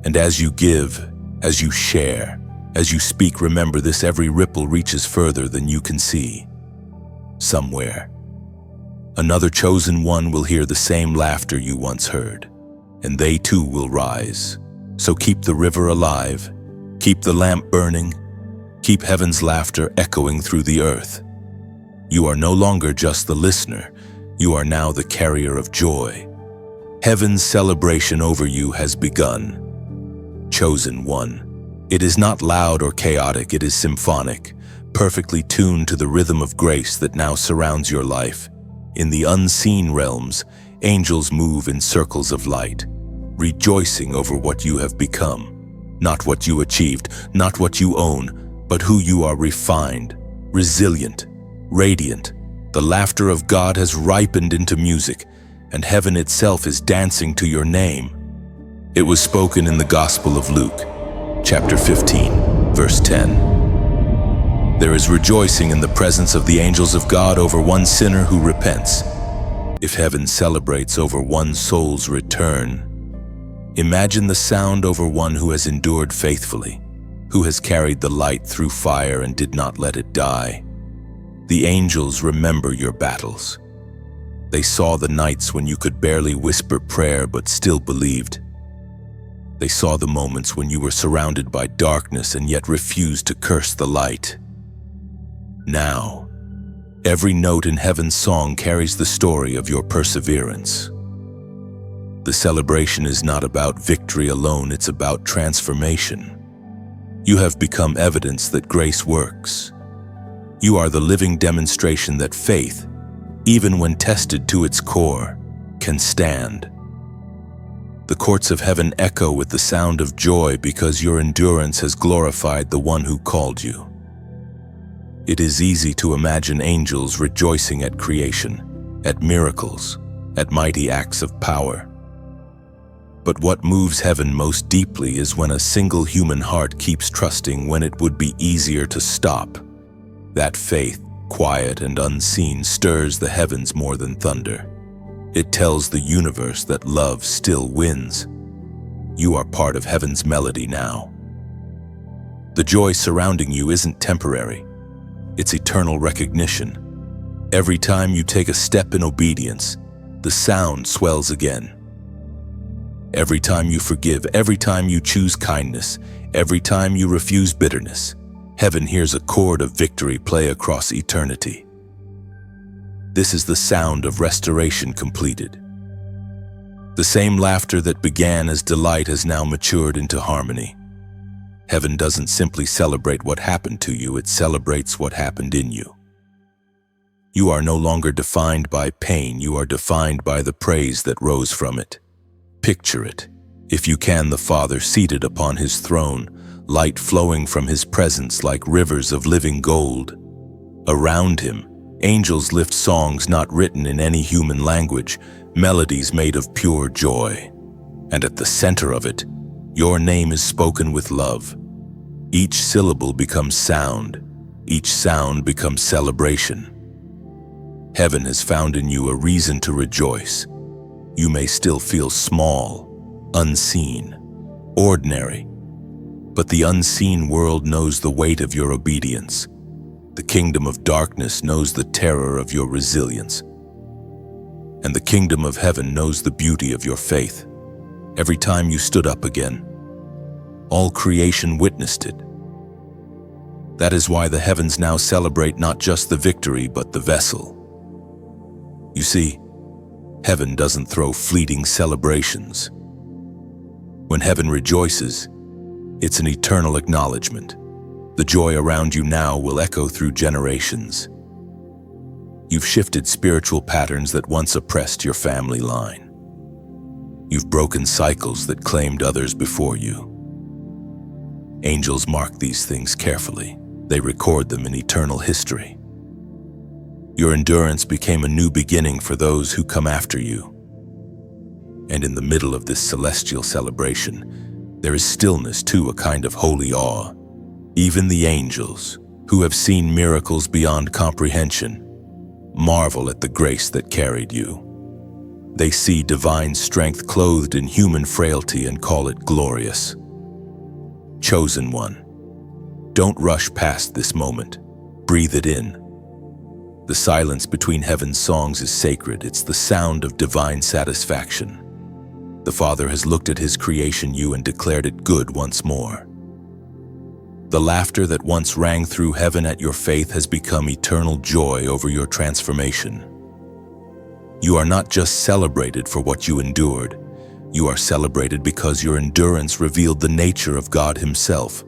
And as you give, as you share, as you speak, remember this: every ripple reaches further than you can see. Somewhere, another chosen one will hear the same laughter you once heard, and they too will rise. So keep the river alive, keep the lamp burning, keep heaven's laughter echoing through the earth. You are no longer just the listener, you are now the carrier of joy. Heaven's celebration over you has begun. Chosen one. It is not loud or chaotic, it is symphonic, perfectly tuned to the rhythm of grace that now surrounds your life. In the unseen realms, angels move in circles of light, rejoicing over what you have become. Not what you achieved, not what you own, but who you are: refined, resilient, radiant, The laughter of God has ripened into music, and heaven itself is dancing to your name. It was spoken in the Gospel of Luke, chapter 15, verse 10. There is rejoicing in the presence of the angels of God over one sinner who repents. If heaven celebrates over one soul's return, imagine the sound over one who has endured faithfully, who has carried the light through fire and did not let it die. The angels remember your battles. They saw the nights when you could barely whisper prayer but still believed. They saw the moments when you were surrounded by darkness and yet refused to curse the light. Now, every note in heaven's song carries the story of your perseverance. The celebration is not about victory alone, it's about transformation. You have become evidence that grace works. You are the living demonstration that faith, even when tested to its core, can stand. The courts of heaven echo with the sound of joy because your endurance has glorified the one who called you. It is easy to imagine angels rejoicing at creation, at miracles, at mighty acts of power. But what moves heaven most deeply is when a single human heart keeps trusting when it would be easier to stop. That faith, quiet and unseen, stirs the heavens more than thunder. It tells the universe that love still wins. You are part of heaven's melody now. The joy surrounding you isn't temporary. It's eternal recognition. Every time you take a step in obedience, the sound swells again. Every time you forgive, every time you choose kindness, every time you refuse bitterness, heaven hears a chord of victory play across eternity. This is the sound of restoration completed. The same laughter that began as delight has now matured into harmony. Heaven doesn't simply celebrate what happened to you, it celebrates what happened in you. You are no longer defined by pain, you are defined by the praise that rose from it. Picture it, if you can, the Father seated upon his throne, light flowing from his presence like rivers of living gold. Around him, angels lift songs not written in any human language, melodies made of pure joy. And at the center of it, your name is spoken with love. Each syllable becomes sound, each sound becomes celebration. Heaven has found in you a reason to rejoice. You may still feel small, unseen, ordinary, but the unseen world knows the weight of your obedience. The kingdom of darkness knows the terror of your resilience. And the kingdom of heaven knows the beauty of your faith. Every time you stood up again, all creation witnessed it. That is why the heavens now celebrate not just the victory, but the vessel. You see, heaven doesn't throw fleeting celebrations. When heaven rejoices, it's an eternal acknowledgement. The joy around you now will echo through generations. You've shifted spiritual patterns that once oppressed your family line. You've broken cycles that claimed others before you. Angels mark these things carefully. They record them in eternal history. Your endurance became a new beginning for those who come after you. And in the middle of this celestial celebration, there is stillness too, a kind of holy awe. Even the angels, who have seen miracles beyond comprehension, marvel at the grace that carried you. They see divine strength clothed in human frailty and call it glorious. Chosen one, don't rush past this moment. Breathe it in. The silence between heaven's songs is sacred. It's the sound of divine satisfaction. The Father has looked at his creation, you, and declared it good once more. The laughter that once rang through heaven at your faith has become eternal joy over your transformation. You are not just celebrated for what you endured. You are celebrated because your endurance revealed the nature of God himself.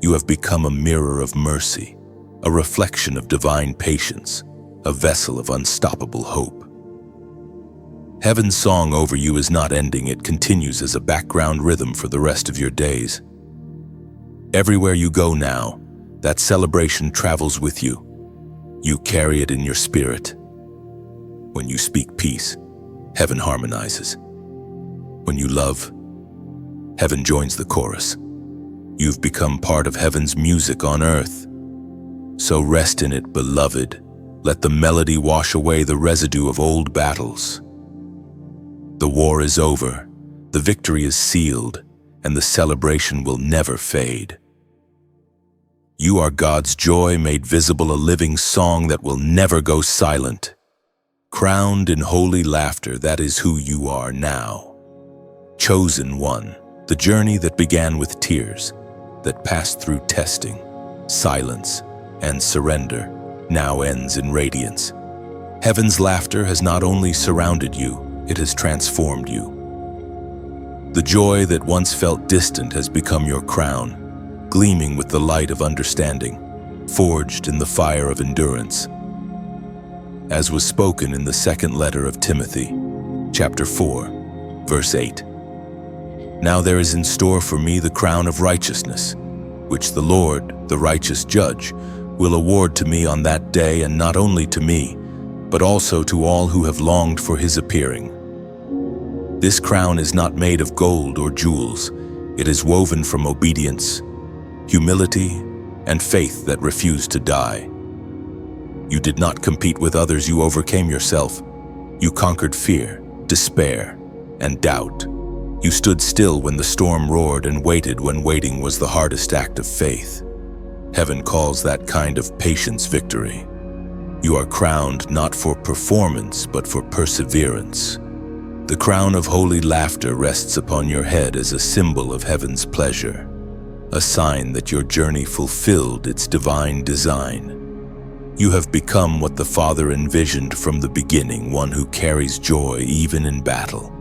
You have become a mirror of mercy, a reflection of divine patience, a vessel of unstoppable hope. Heaven's song over you is not ending, it continues as a background rhythm for the rest of your days. Everywhere you go now, that celebration travels with you. You carry it in your spirit. When you speak peace, heaven harmonizes. When you love, heaven joins the chorus. You've become part of heaven's music on earth. So rest in it, beloved. Let the melody wash away the residue of old battles. The war is over, the victory is sealed, and the celebration will never fade. You are God's joy made visible, a living song that will never go silent. Crowned in holy laughter, that is who you are now. Chosen one, the journey that began with tears, that passed through testing, silence, and surrender, now ends in radiance. Heaven's laughter has not only surrounded you, it has transformed you. The joy that once felt distant has become your crown, gleaming with the light of understanding, forged in the fire of endurance. As was spoken in the second letter of Timothy, chapter 4, verse 8. Now there is in store for me the crown of righteousness, which the Lord, the righteous judge, will award to me on that day, and not only to me, but also to all who have longed for his appearing. This crown is not made of gold or jewels. It is woven from obedience, humility, and faith that refuse to die. You did not compete with others, you overcame yourself. You conquered fear, despair, and doubt. You stood still when the storm roared and waited when waiting was the hardest act of faith. Heaven calls that kind of patience victory. You are crowned not for performance, but for perseverance. The crown of holy laughter rests upon your head as a symbol of heaven's pleasure, a sign that your journey fulfilled its divine design. You have become what the Father envisioned from the beginning, one who carries joy even in battle,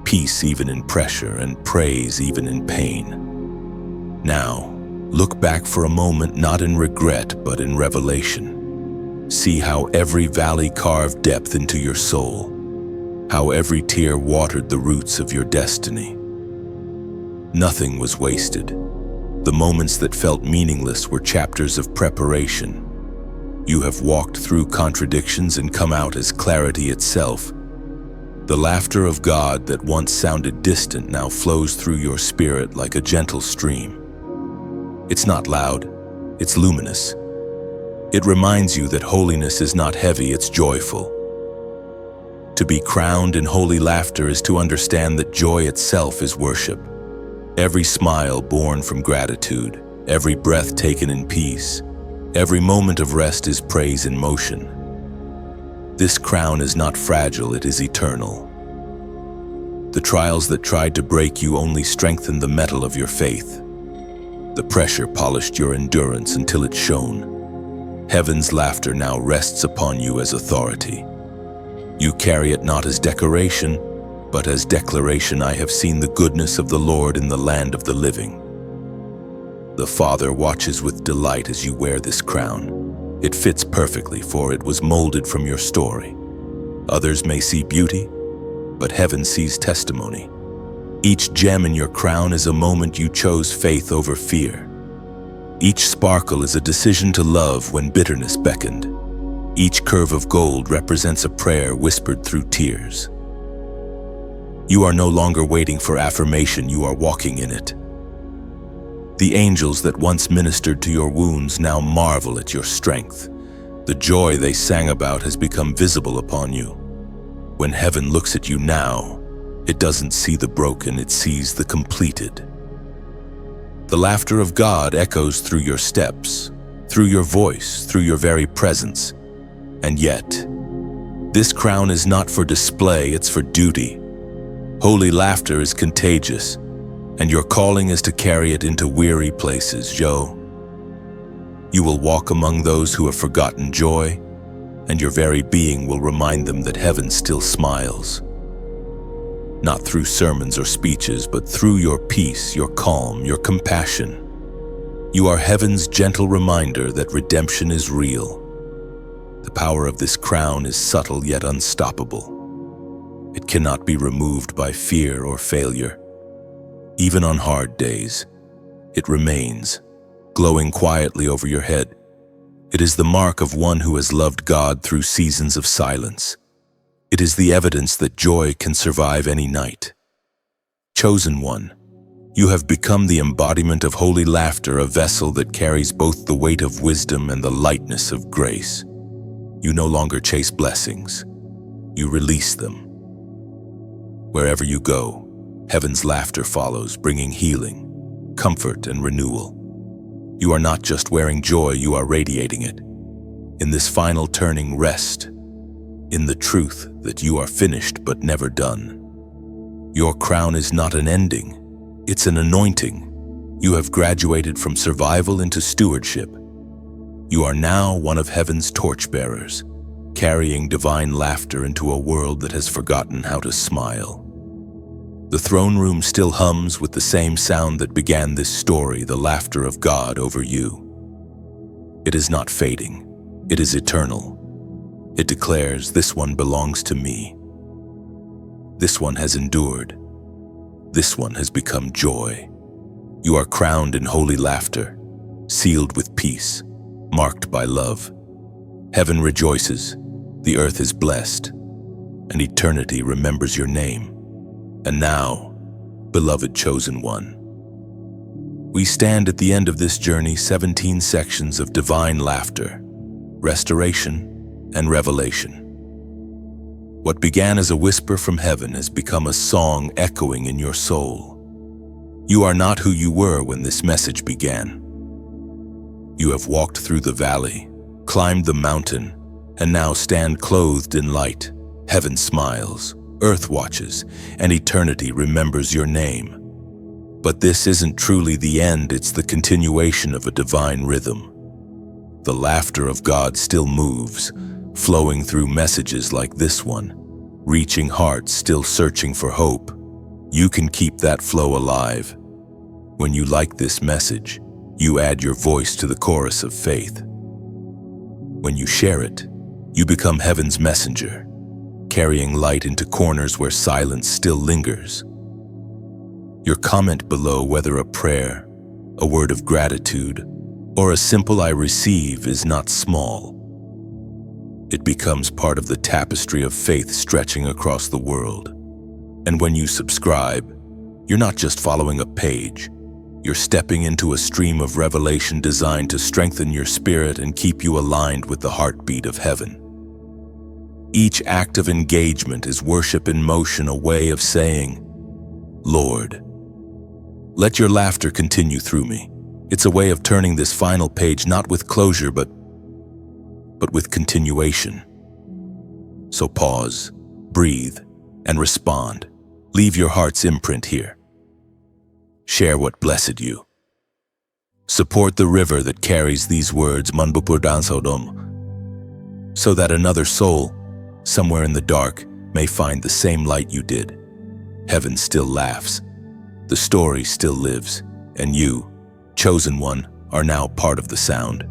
peace even in pressure, and praise even in pain. Now, look back for a moment, not in regret, but in revelation. See how every valley carved depth into your soul, how every tear watered the roots of your destiny. Nothing was wasted. The moments that felt meaningless were chapters of preparation. You have walked through contradictions and come out as clarity itself. The laughter of God that once sounded distant now flows through your spirit like a gentle stream. It's not loud, it's luminous. It reminds you that holiness is not heavy, it's joyful. To be crowned in holy laughter is to understand that joy itself is worship. Every smile born from gratitude, every breath taken in peace, every moment of rest is praise in motion. This crown is not fragile, it is eternal. The trials that tried to break you only strengthened the metal of your faith. The pressure polished your endurance until it shone. Heaven's laughter now rests upon you as authority. You carry it not as decoration, but as declaration. I have seen the goodness of the Lord in the land of the living. The Father watches with delight as you wear this crown. It fits perfectly, for it was molded from your story. Others may see beauty, but heaven sees testimony. Each gem in your crown is a moment you chose faith over fear. Each sparkle is a decision to love when bitterness beckoned. Each curve of gold represents a prayer whispered through tears. You are no longer waiting for affirmation, you are walking in it. The angels that once ministered to your wounds now marvel at your strength. The joy they sang about has become visible upon you. When heaven looks at you now, it doesn't see the broken, it sees the completed. The laughter of God echoes through your steps, through your voice, through your very presence. And yet, this crown is not for display, it's for duty. Holy laughter is contagious, and your calling is to carry it into weary places, Joe. You will walk among those who have forgotten joy, and your very being will remind them that heaven still smiles. Not through sermons or speeches, but through your peace, your calm, your compassion. You are heaven's gentle reminder that redemption is real. The power of this crown is subtle yet unstoppable. It cannot be removed by fear or failure. Even on hard days, it remains, glowing quietly over your head. It is the mark of one who has loved God through seasons of silence. It is the evidence that joy can survive any night. Chosen one, you have become the embodiment of holy laughter, a vessel that carries both the weight of wisdom and the lightness of grace. You no longer chase blessings. You release them. Wherever you go, heaven's laughter follows, bringing healing, comfort, and renewal. You are not just wearing joy, you are radiating it. In this final turning, rest in the truth that you are finished but never done. Your crown is not an ending, it's an anointing. You have graduated from survival into stewardship. You are now one of heaven's torchbearers, carrying divine laughter into a world that has forgotten how to smile. The throne room still hums with the same sound that began this story, the laughter of God over you. It is not fading, it is eternal. It declares, this one belongs to me. This one has endured. This one has become joy. You are crowned in holy laughter, sealed with peace, marked by love. Heaven rejoices, the earth is blessed, and eternity remembers your name. And now, beloved chosen one, we stand at the end of this journey, 17 sections of divine laughter, restoration, and revelation. What began as a whisper from heaven has become a song echoing in your soul. You are not who you were when this message began. You have walked through the valley, climbed the mountain, and now stand clothed in light. Heaven smiles, earth watches, and eternity remembers your name. But this isn't truly the end, it's the continuation of a divine rhythm. The laughter of God still moves, flowing through messages like this one, reaching hearts still searching for hope. You can keep that flow alive. When you like this message, you add your voice to the chorus of faith. When you share it, you become heaven's messenger, carrying light into corners where silence still lingers. Your comment below, whether a prayer, a word of gratitude, or a simple "I receive," is not small. It becomes part of the tapestry of faith stretching across the world. And when you subscribe, you're not just following a page. You're stepping into a stream of revelation designed to strengthen your spirit and keep you aligned with the heartbeat of heaven. Each act of engagement is worship in motion, a way of saying, Lord, let your laughter continue through me. It's a way of turning this final page not with closure, but with continuation. So pause, breathe, and respond. Leave your heart's imprint here. Share what blessed you. Support the river that carries these words, so that another soul, somewhere in the dark, may find the same light you did. Heaven still laughs. The story still lives, and you, chosen one, are now part of the sound.